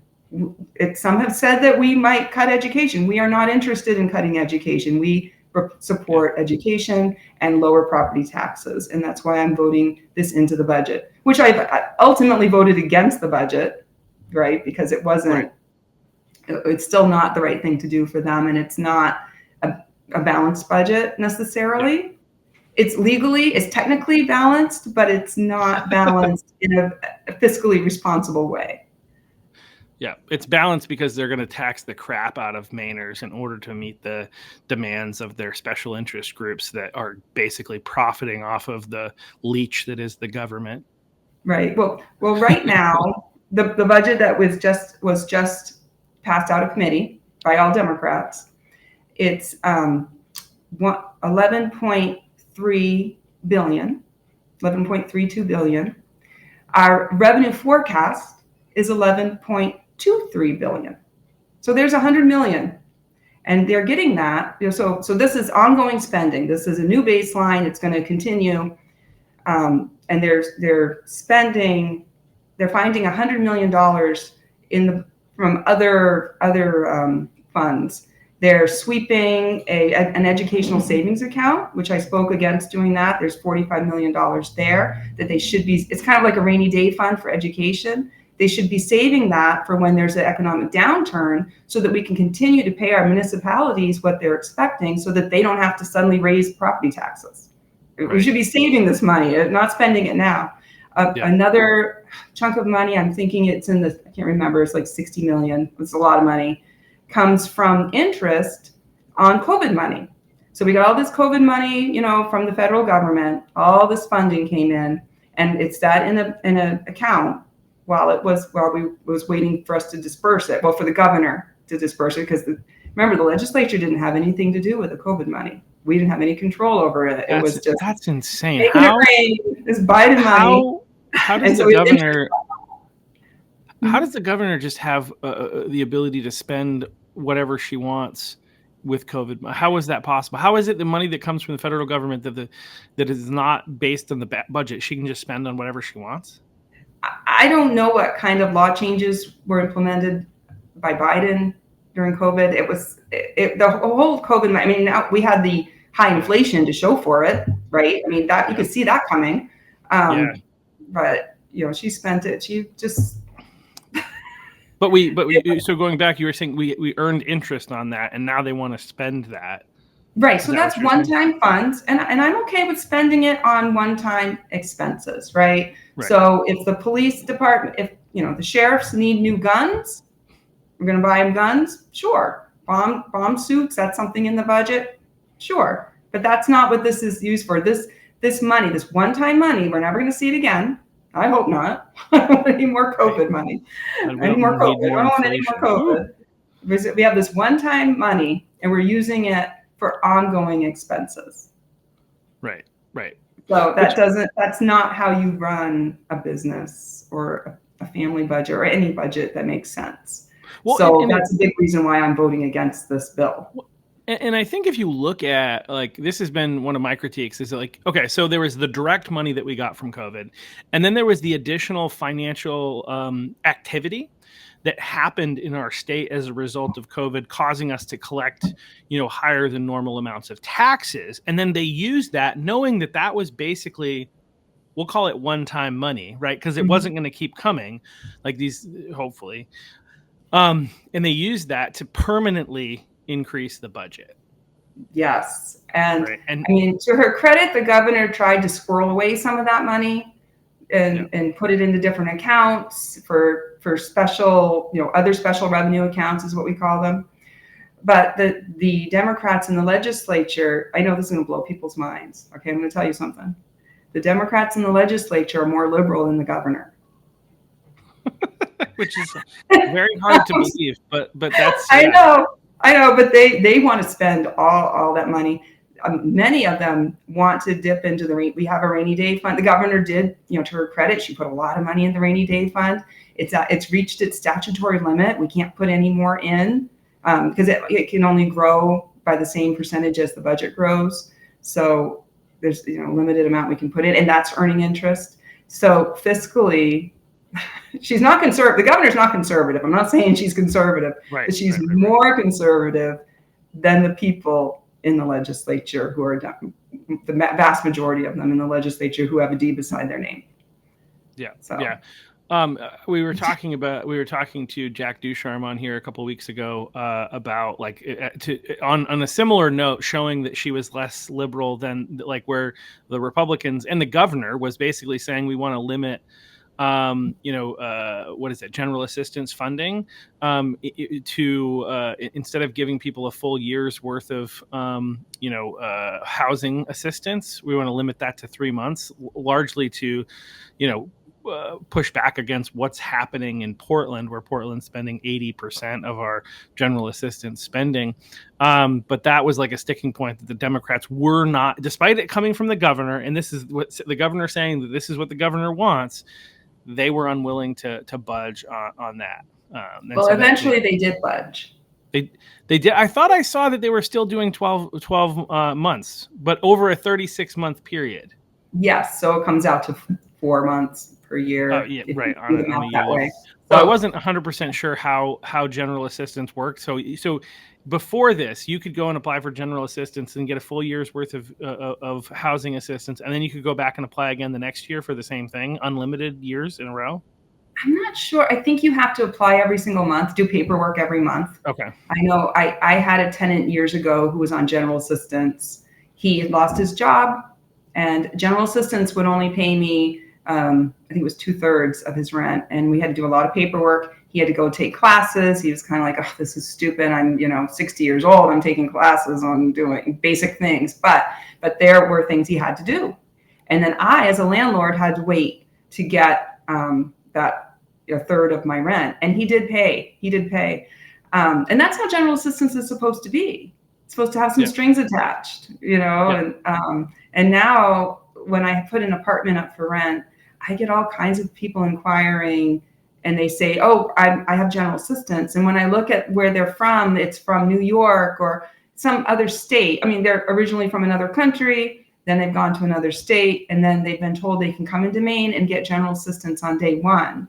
Some have said that we might cut education. We are not interested in cutting education. We support education and lower property taxes. And that's why I'm voting this into the budget, which I ultimately voted against the budget, right? Because it wasn't, right. It's still not the right thing to do for them. And it's not a balanced budget necessarily. Yeah. It's technically balanced, but it's not balanced in a fiscally responsible way. Yeah, it's balanced because they're going to tax the crap out of Mainers in order to meet the demands of their special interest groups that are basically profiting off of the leech that is the government. Right. Well, right now, the budget that was just passed out of committee by all Democrats, it's 11.3 billion, 11.32 billion. Our revenue forecast is 11.23 billion. So there's 100 million, and they're getting that. So this is ongoing spending. This is a new baseline. It's going to continue, and they're finding $100 million from other funds. They're sweeping an educational savings account, which I spoke against doing that. There's $45 million there that they should be. It's kind of like a rainy day fund for education. They should be saving that for when there's an economic downturn, so that we can continue to pay our municipalities what they're expecting, so that they don't have to suddenly raise property taxes. Right. We should be saving this money, not spending it now. Another chunk of money, I'm thinking I can't remember, it's like 60 million. It's a lot of money. Comes from interest on COVID money. So we got all this COVID money, from the federal government. All this funding came in, and it's that in an account while we was waiting for us to disperse it. Well, for the governor to disperse it, because remember, the legislature didn't have anything to do with the COVID money. We didn't have any control over it. It was just, that's insane. How this Biden money? How does the governor? How does the governor just have the ability to spend whatever she wants with COVID? How is that possible? How is it the money that comes from the federal government that is not based on the budget, she can just spend on whatever she wants? I don't know what kind of law changes were implemented by Biden during COVID. The whole COVID. I mean, now we had the high inflation to show for it, right? I mean, that you could see that coming. But she spent it. She just. But so going back, you were saying we earned interest on that, and now they want to spend that. Right. So that's one-time funds, and I'm okay with spending it on one-time expenses, right? So if the police department, if the sheriffs need new guns, we're going to buy them guns. Sure. Bomb suits. That's something in the budget. Sure. But that's not what this is used for. This money, this one-time money, we're never going to see it again. I hope not. I don't want any more COVID money. And we Any more don't COVID. need I more don't want any more inflation. Woo. COVID. Because we have this one-time money and we're using it for ongoing expenses. Right. Right. So Which, that's not how you run a business or a family budget or any budget that makes sense. well, So that's a big reason why I'm voting against this bill. and I think if you look at, like, this has been one of my critiques, is like, okay, so there was the direct money that we got from COVID, and then there was the additional financial activity that happened in our state as a result of COVID, causing us to collect, higher than normal amounts of taxes. And then they used that, knowing that that was basically, we'll call it one-time money, right? Because it wasn't going to keep coming, like these, hopefully. And they used that to permanently increase the budget. Yes. And right. And I mean, to her credit, the governor tried to squirrel away some of that money and put it into different accounts for special, other special revenue accounts is what we call them. But the Democrats in the legislature, I know this is going to blow people's minds. Okay, I'm going to tell you something. The Democrats in the legislature are more liberal than the governor. Which is very hard to believe, but that's. I know, but they want to spend all that money. Many of them want to dip into we have a rainy day fund. The governor did, to her credit, she put a lot of money in the rainy day fund. It's reached its statutory limit. We can't put any more in because it can only grow by the same percentage as the budget grows. So there's limited amount we can put in, and that's earning interest. So fiscally, she's not conservative. The governor's not conservative. I'm not saying she's conservative, but she's more conservative than the people in the legislature who are the vast majority of them in the legislature who have a D beside their name. Yeah. So. Yeah. We were talking to Jack Ducharme on here a couple of weeks ago about on a similar note, showing that she was less liberal than where the Republicans and the governor was basically saying we want to limit what is it? General assistance funding to instead of giving people a full year's worth of housing assistance, we want to limit that to 3 months, largely to push back against what's happening in Portland, where Portland's spending 80% of our general assistance spending. But that was like a sticking point that the Democrats were not, despite it coming from the governor, and this is what the governor saying that this is what the governor wants. They were unwilling to budge on that. Well, so eventually they did budge. They did. I thought I saw that they were still doing 12 months, but over a 36-month period. Yes, so it comes out to 4 months per year. Yeah, right. On a that way. So I wasn't 100% sure how general assistance worked. So before this, you could go and apply for general assistance and get a full year's worth of housing assistance, and then you could go back and apply again the next year for the same thing, unlimited years in a row. I'm not sure. I think you have to apply every single month, do paperwork every month. Okay. I know I had a tenant years ago who was on general assistance. He lost his job, and general assistance would only pay me, I think it was 2/3 of his rent. And we had to do a lot of paperwork. He had to go take classes. He was kind of like, oh, this is stupid. I'm, 60 years old. I'm taking classes on doing basic things. But there were things he had to do. And then I, as a landlord, had to wait to get that a third of my rent. And he did pay. And that's how general assistance is supposed to be. It's supposed to have some strings attached, and now when I put an apartment up for rent, I get all kinds of people inquiring, and they say, oh, I have general assistance. And when I look at where they're from, it's from New York or some other state. I mean, they're originally from another country, then they've gone to another state, and then they've been told they can come into Maine and get general assistance on day one.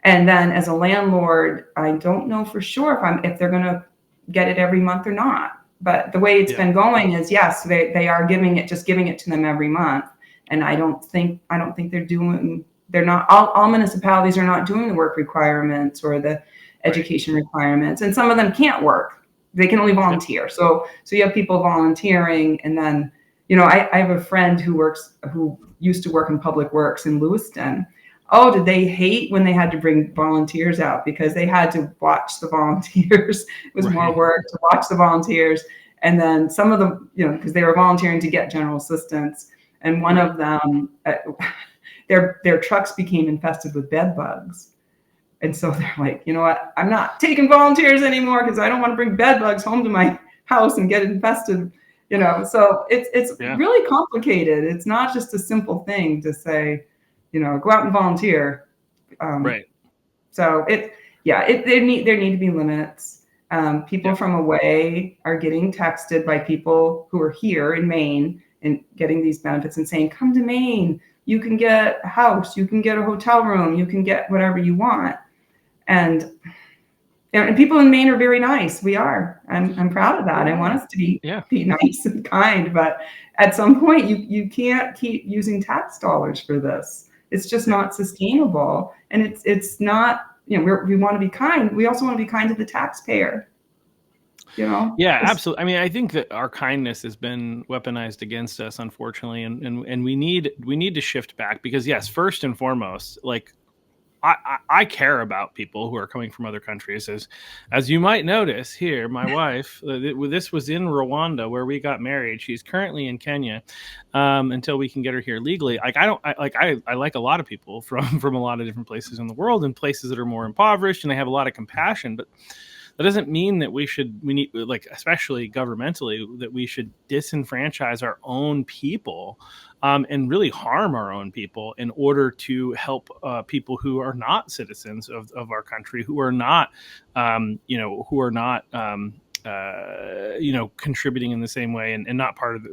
And then as a landlord, I don't know for sure if they're going to get it every month or not. But the way it's been going is, yes, they are giving it to them every month. And I don't think they're not, all municipalities are not doing the work requirements or the education requirements. And some of them can't work. They can only volunteer. So you have people volunteering. And then, I have a friend who used to work in public works in Lewiston. Oh, did they hate when they had to bring volunteers out because they had to watch the volunteers. It was more work to watch the volunteers. And then some of them, because they were volunteering to get general assistance. And one of them, their trucks became infested with bed bugs. And so they're like, you know what? I'm not taking volunteers anymore because I don't want to bring bed bugs home to my house and get infested. So it's Yeah. really complicated. It's not just a simple thing to say, go out and volunteer. Right. So there need to be limits. People Yeah. from away are getting texted by people who are here in Maine and getting these benefits and saying, come to Maine. You can get a house, you can get a hotel room, you can get whatever you want. And people in Maine are very nice. We are. I'm proud of that. I want us to be nice and kind, but at some point you can't keep using tax dollars for this. It's just not sustainable, and it's not. We want to be kind. We also want to be kind to the taxpayer. Yeah, absolutely. I mean, I think that our kindness has been weaponized against us, unfortunately, and we need to shift back because yes, first and foremost, like I care about people who are coming from other countries. As you might notice here, my wife, this was in Rwanda where we got married. She's currently in Kenya until we can get her here legally. Like I like a lot of people from a lot of different places in the world and places that are more impoverished, and I have a lot of compassion, but that doesn't mean that we need, like, especially governmentally, that we should disenfranchise our own people and really harm our own people in order to help people who are not citizens of our country, who are not, contributing in the same way and not part of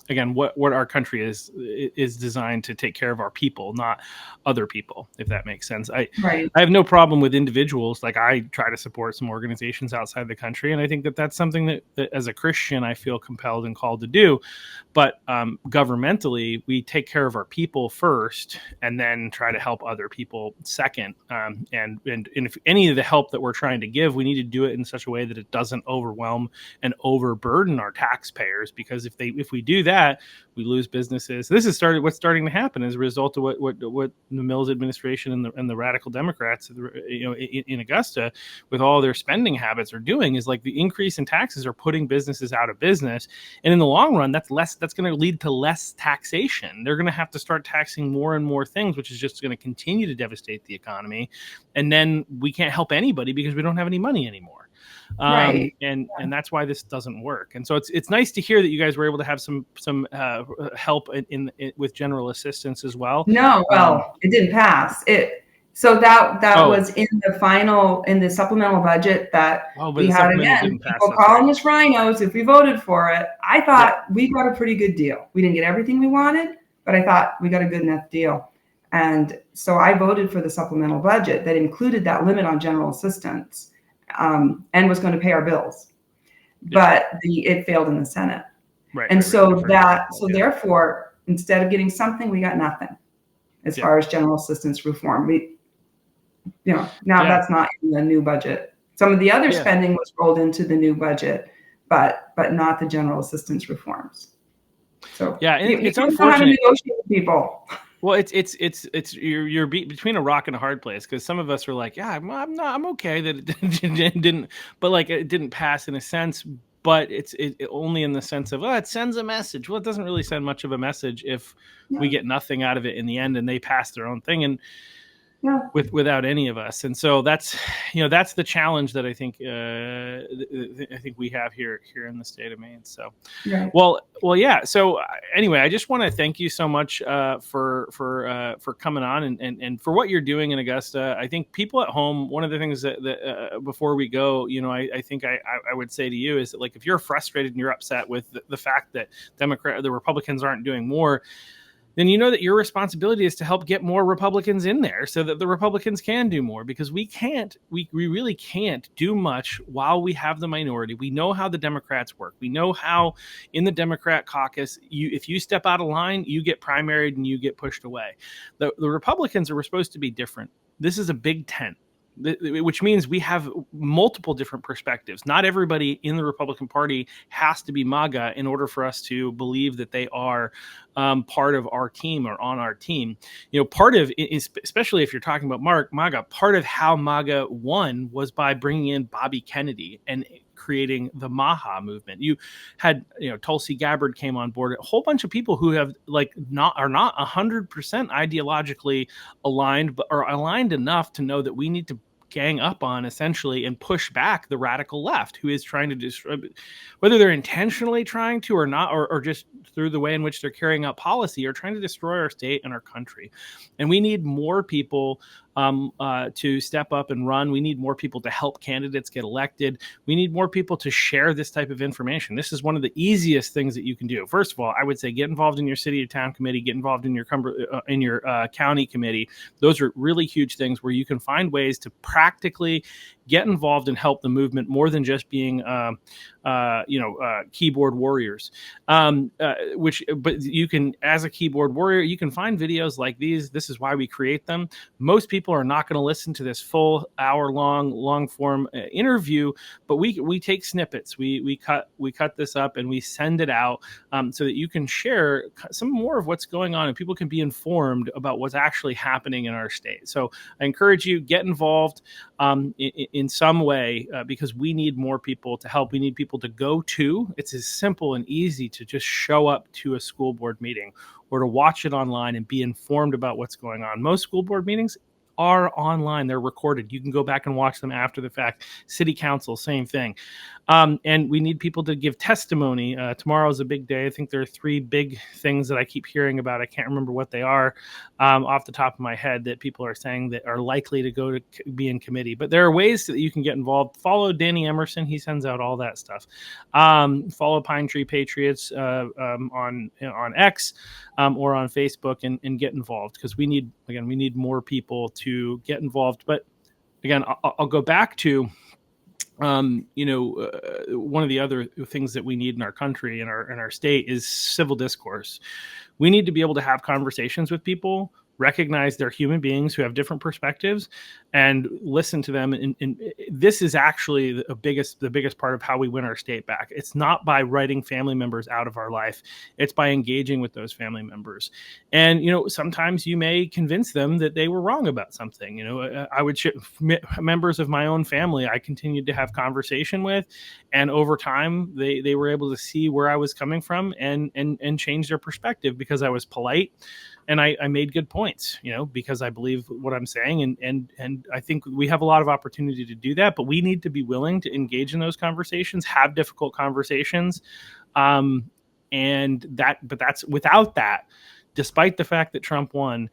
again, what our country is designed to take care of our people, not other people, if that makes sense. Right. I have no problem with individuals. Like, I try to support some organizations outside the country, and I think that that's something that as a Christian I feel compelled and called to do. But governmentally, we take care of our people first, and then try to help other people second. And if any of the help that we're trying to give, we need to do it in such a way that it doesn't overwhelm and overburden our taxpayers. Because if we do that, we lose businesses. This is what's starting to happen as a result of what the Mills administration and the radical Democrats, in Augusta, with all their spending habits, are doing. Is like the increase in taxes are putting businesses out of business, and in the long run, that's going to lead to less taxation. They're going to have to start taxing more and more things, which is just going to continue to devastate the economy, and then we can't help anybody because we don't have any money anymore. Right. And that's why this doesn't work. And so it's nice to hear that you guys were able to have some help in with general assistance as well. No, well, it didn't pass. So that was in the supplemental budget that we had. Again, people calling us rhinos if we voted for it. I thought we got a pretty good deal. We didn't get everything we wanted, but I thought we got a good enough deal. And so I voted for the supplemental budget that included that limit on general assistance. And was going to pay our bills, but it failed in the Senate. Right. And therefore, instead of getting something, we got nothing as far as general assistance reform. That's not in the new budget. Some of the other spending was rolled into the new budget, but not the general assistance reforms. So it's unfortunate. Know how to negotiate with people. Well, it's you're between a rock and a hard place, because some of us are like, yeah, I'm okay that it didn't, but like it didn't pass in a sense, but it only in the sense of, it sends a message. Well, it doesn't really send much of a message if we get nothing out of it in the end and they pass their own thing and without any of us. And so that's the challenge that I think we have here in the state of Maine. So well, yeah. So anyway, I just want to thank you so much for coming on and for what you're doing in Augusta. I think people at home, one of the things that before we go, I think I would say to you is that, like, if you're frustrated and you're upset with the fact that the Republicans aren't doing more, then you know that your responsibility is to help get more Republicans in there so that the Republicans can do more, because we really can't do much while we have the minority. We know how the Democrats work. We know how in the Democrat caucus, if you step out of line, you get primaried and you get pushed away. The Republicans are supposed to be different. This is a big tent, which means we have multiple different perspectives. Not everybody in the Republican Party has to be MAGA in order for us to believe that they are part of our team or on our team. Part of, especially if you're talking about MAGA, part of how MAGA won was by bringing in Bobby Kennedy and creating the Maha movement. You had, Tulsi Gabbard came on board, a whole bunch of people who have are not 100% ideologically aligned, but are aligned enough to know that we need to gang up on essentially and push back the radical left, who is trying to destroy, whether they're intentionally trying to or not, or just through the way in which they're carrying out policy, or trying to destroy our state and our country. And we need more people to step up and run. We need more people to help candidates get elected. We need more people to share this type of information. This is one of the easiest things that you can do. First of all, I would say get involved in your city or town committee, get involved in your county committee. Those are really huge things where you can find ways to practically get involved and help the movement more than just being keyboard warriors. But you can, as a keyboard warrior, you can find videos like these. This is why we create them. Most people are not going to listen to this full long form interview, but we take snippets. We cut this up and we send it out so that you can share some more of what's going on and people can be informed about what's actually happening in our state. So I encourage you, get involved in some way because we need more people to help. We need people to go to. It's as simple and easy to just show up to a school board meeting or to watch it online and be informed about what's going on. Most school board meetings are online. They're recorded. You can go back and watch them after the fact. City council, same thing. And we need people to give testimony. Tomorrow is a big day. I think there are 3 big things that I keep hearing about. I can't remember what they are off the top of my head that people are saying that are likely to go to be in committee. But there are ways that you can get involved. Follow Danny Emerson. He sends out all that stuff. Follow Pine Tree Patriots on X or on Facebook and get involved because we need more people to get involved. But again, I'll go back to one of the other things that we need in our country and our state is civil discourse. We need to be able to have conversations with people, recognize they're human beings who have different perspectives, and listen to them. And this is actually the biggest part of how we win our state back. It's not by writing family members out of our life. It's by engaging with those family members. And, sometimes you may convince them that they were wrong about something. I would members of my own family, I continued to have conversation with, and over time they were able to see where I was coming from and change their perspective because I was polite and I made good points, because I believe what I'm saying. And I think we have a lot of opportunity to do that, but we need to be willing to engage in those conversations, have difficult conversations. But that's without that, despite the fact that Trump won,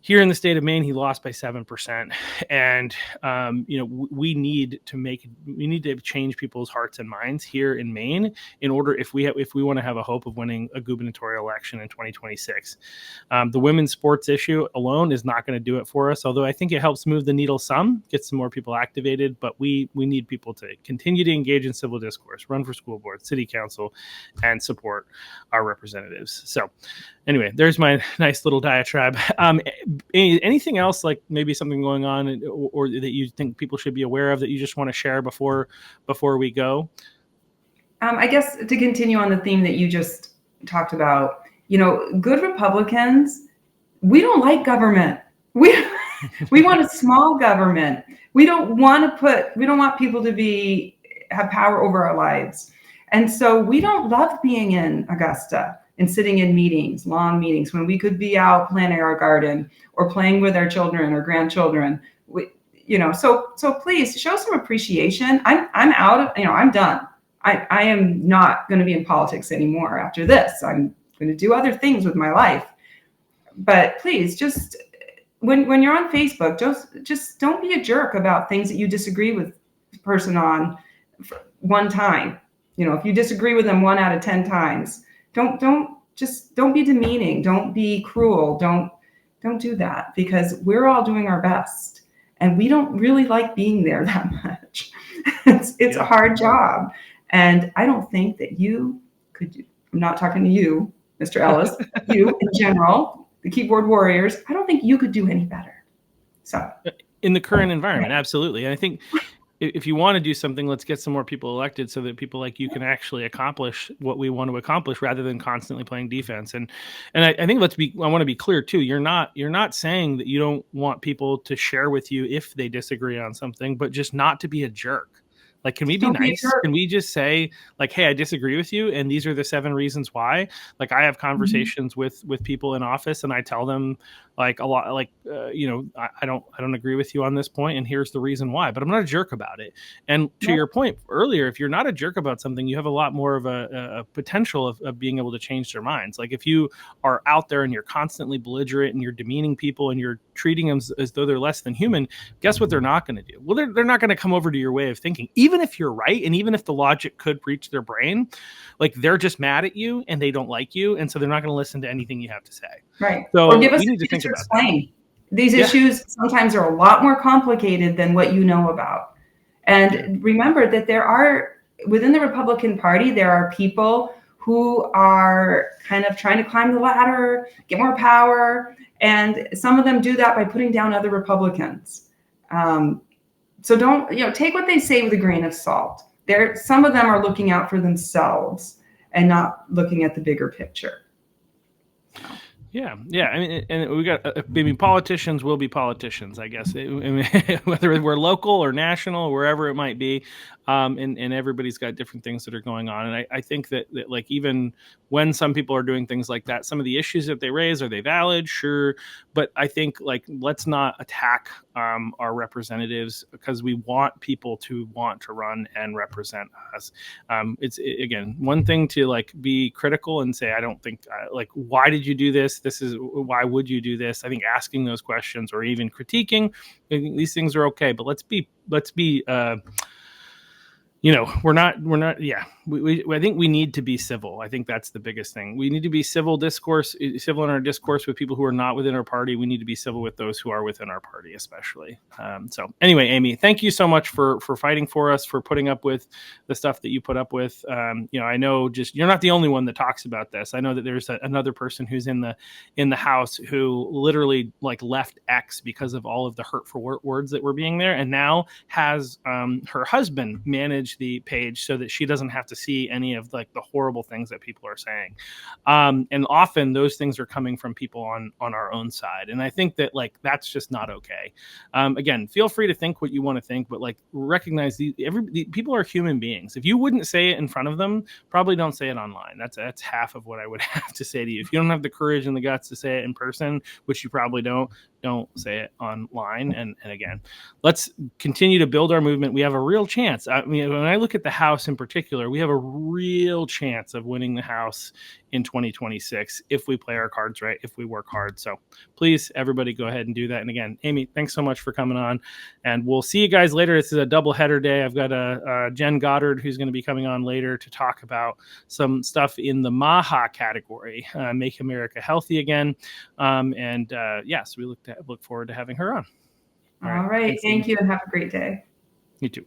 here in the state of Maine, he lost by 7%, and we need to change people's hearts and minds here in Maine in order if we want to have a hope of winning a gubernatorial election in 2026. The women's sports issue alone is not going to do it for us, although I think it helps move the needle some, get some more people activated. But we need people to continue to engage in civil discourse, run for school board, city council, and support our representatives. So anyway, there's my nice little diatribe. Anything else, like maybe something going on or that you think people should be aware of that you just want to share before we go? I guess to continue on the theme that you just talked about, good Republicans, we don't like government. We want a small government. We don't want people to have power over our lives. And so we don't love being in Augusta and sitting in meetings, long meetings, when we could be out planting our garden or playing with our children or grandchildren. So please show some appreciation. I'm out of, I'm done. I am not going to be in politics anymore after this. I'm going to do other things with my life. But please, just when you're on Facebook, just don't be a jerk about things that you disagree with the person on one time. If you disagree with them 1 out of 10 times, don't be demeaning. Don't be cruel. Don't do that, because we're all doing our best and we don't really like being there that much. It's a hard job. And I don't think that you could, I'm not talking to you, Mr. Ellis, you in general, the keyboard warriors, I don't think you could do any better. So in the current environment, absolutely. And I think if you want to do something, let's get some more people elected so that people like you can actually accomplish what we want to accomplish rather than constantly playing defense. And I think I want to be clear too. You're not saying that you don't want people to share with you if they disagree on something, but just not to be a jerk. Like, can we be Don't be a nice? jerk. Can we just say, like, hey, I disagree with you, and these are the 7 reasons why? Like, I have Mhm. conversations with people in office, and I tell them, like, a lot, like, I don't agree with you on this point, and here's the reason why. But I'm not a jerk about it. And to Right. your point earlier, if you're not a jerk about something, you have a lot more of a potential of being able to change their minds. Like, if you are out there and you're constantly belligerent and you're demeaning people and you're treating them as though they're less than human, guess what they're not going to do? Well, they're not going to come over to your way of thinking, even if you're right. And even if the logic could reach their brain, like, they're just mad at you and they don't like you. And so they're not going to listen to anything you have to say. Right. Or So give us we need to a chance think to about that. explain. These Yeah. issues sometimes are a lot more complicated than what you know about. Yeah. And remember that there are, within the Republican Party, there are people who are kind of trying to climb the ladder, get more power, and some of them do that by putting down other Republicans. Um, so don't, take what they say with a grain of salt. Some of them are looking out for themselves and not looking at the bigger picture. Yeah, yeah. I mean, and we got. I mean, politicians will be politicians, I guess. I mean, whether we're local or national, wherever it might be, and everybody's got different things that are going on. And I think that like, even when some people are doing things like that, some of the issues that they raise, are they valid? Sure, but I think, like, let's not attack our representatives, because we want people to want to run and represent us. Again, one thing to, like, be critical and say, I don't think, like, why did you do this? This is why would you do this? I think asking those questions, or even critiquing, I think these things are okay. But let's be we're not yeah, I think we need to be civil. I think that's the biggest thing. We need to be civil in our discourse with people who are not within our party. We need to be civil with those who are within our party, especially. So anyway, Amy, thank you so much for fighting for us, for putting up with the stuff that you put up with. I know, just, you're not the only one that talks about this. I know that there's another person who's in the house who literally, like, left X because of all of the hurtful words that were being there, and now has her husband manage the page so that she doesn't have to see any of, like, the horrible things that people are saying. And often those things are coming from people on our own side, and I think that, like, that's just not okay. Again, feel free to think what you want to think, but, like, recognize the people are human beings. If you wouldn't say it in front of them, probably don't say it online. That's half of what I would have to say to you. If you don't have the courage and the guts to say it in person, which you probably don't say it online. And again, let's continue to build our movement. We have a real chance. I mean, when I look at the House in particular, we have a real chance of winning the House in 2026 if we play our cards right, if we work hard. So please, everybody, go ahead and do that. And again, Amy, thanks so much for coming on, and we'll see you guys later. This is a double header day. I've got a Jen Goddard who's going to be coming on later to talk about some stuff in the MAHA category, Make America Healthy Again. Yes, we look forward to having her on. All right. Thanks, Thank Amy. you and have a great day. You too.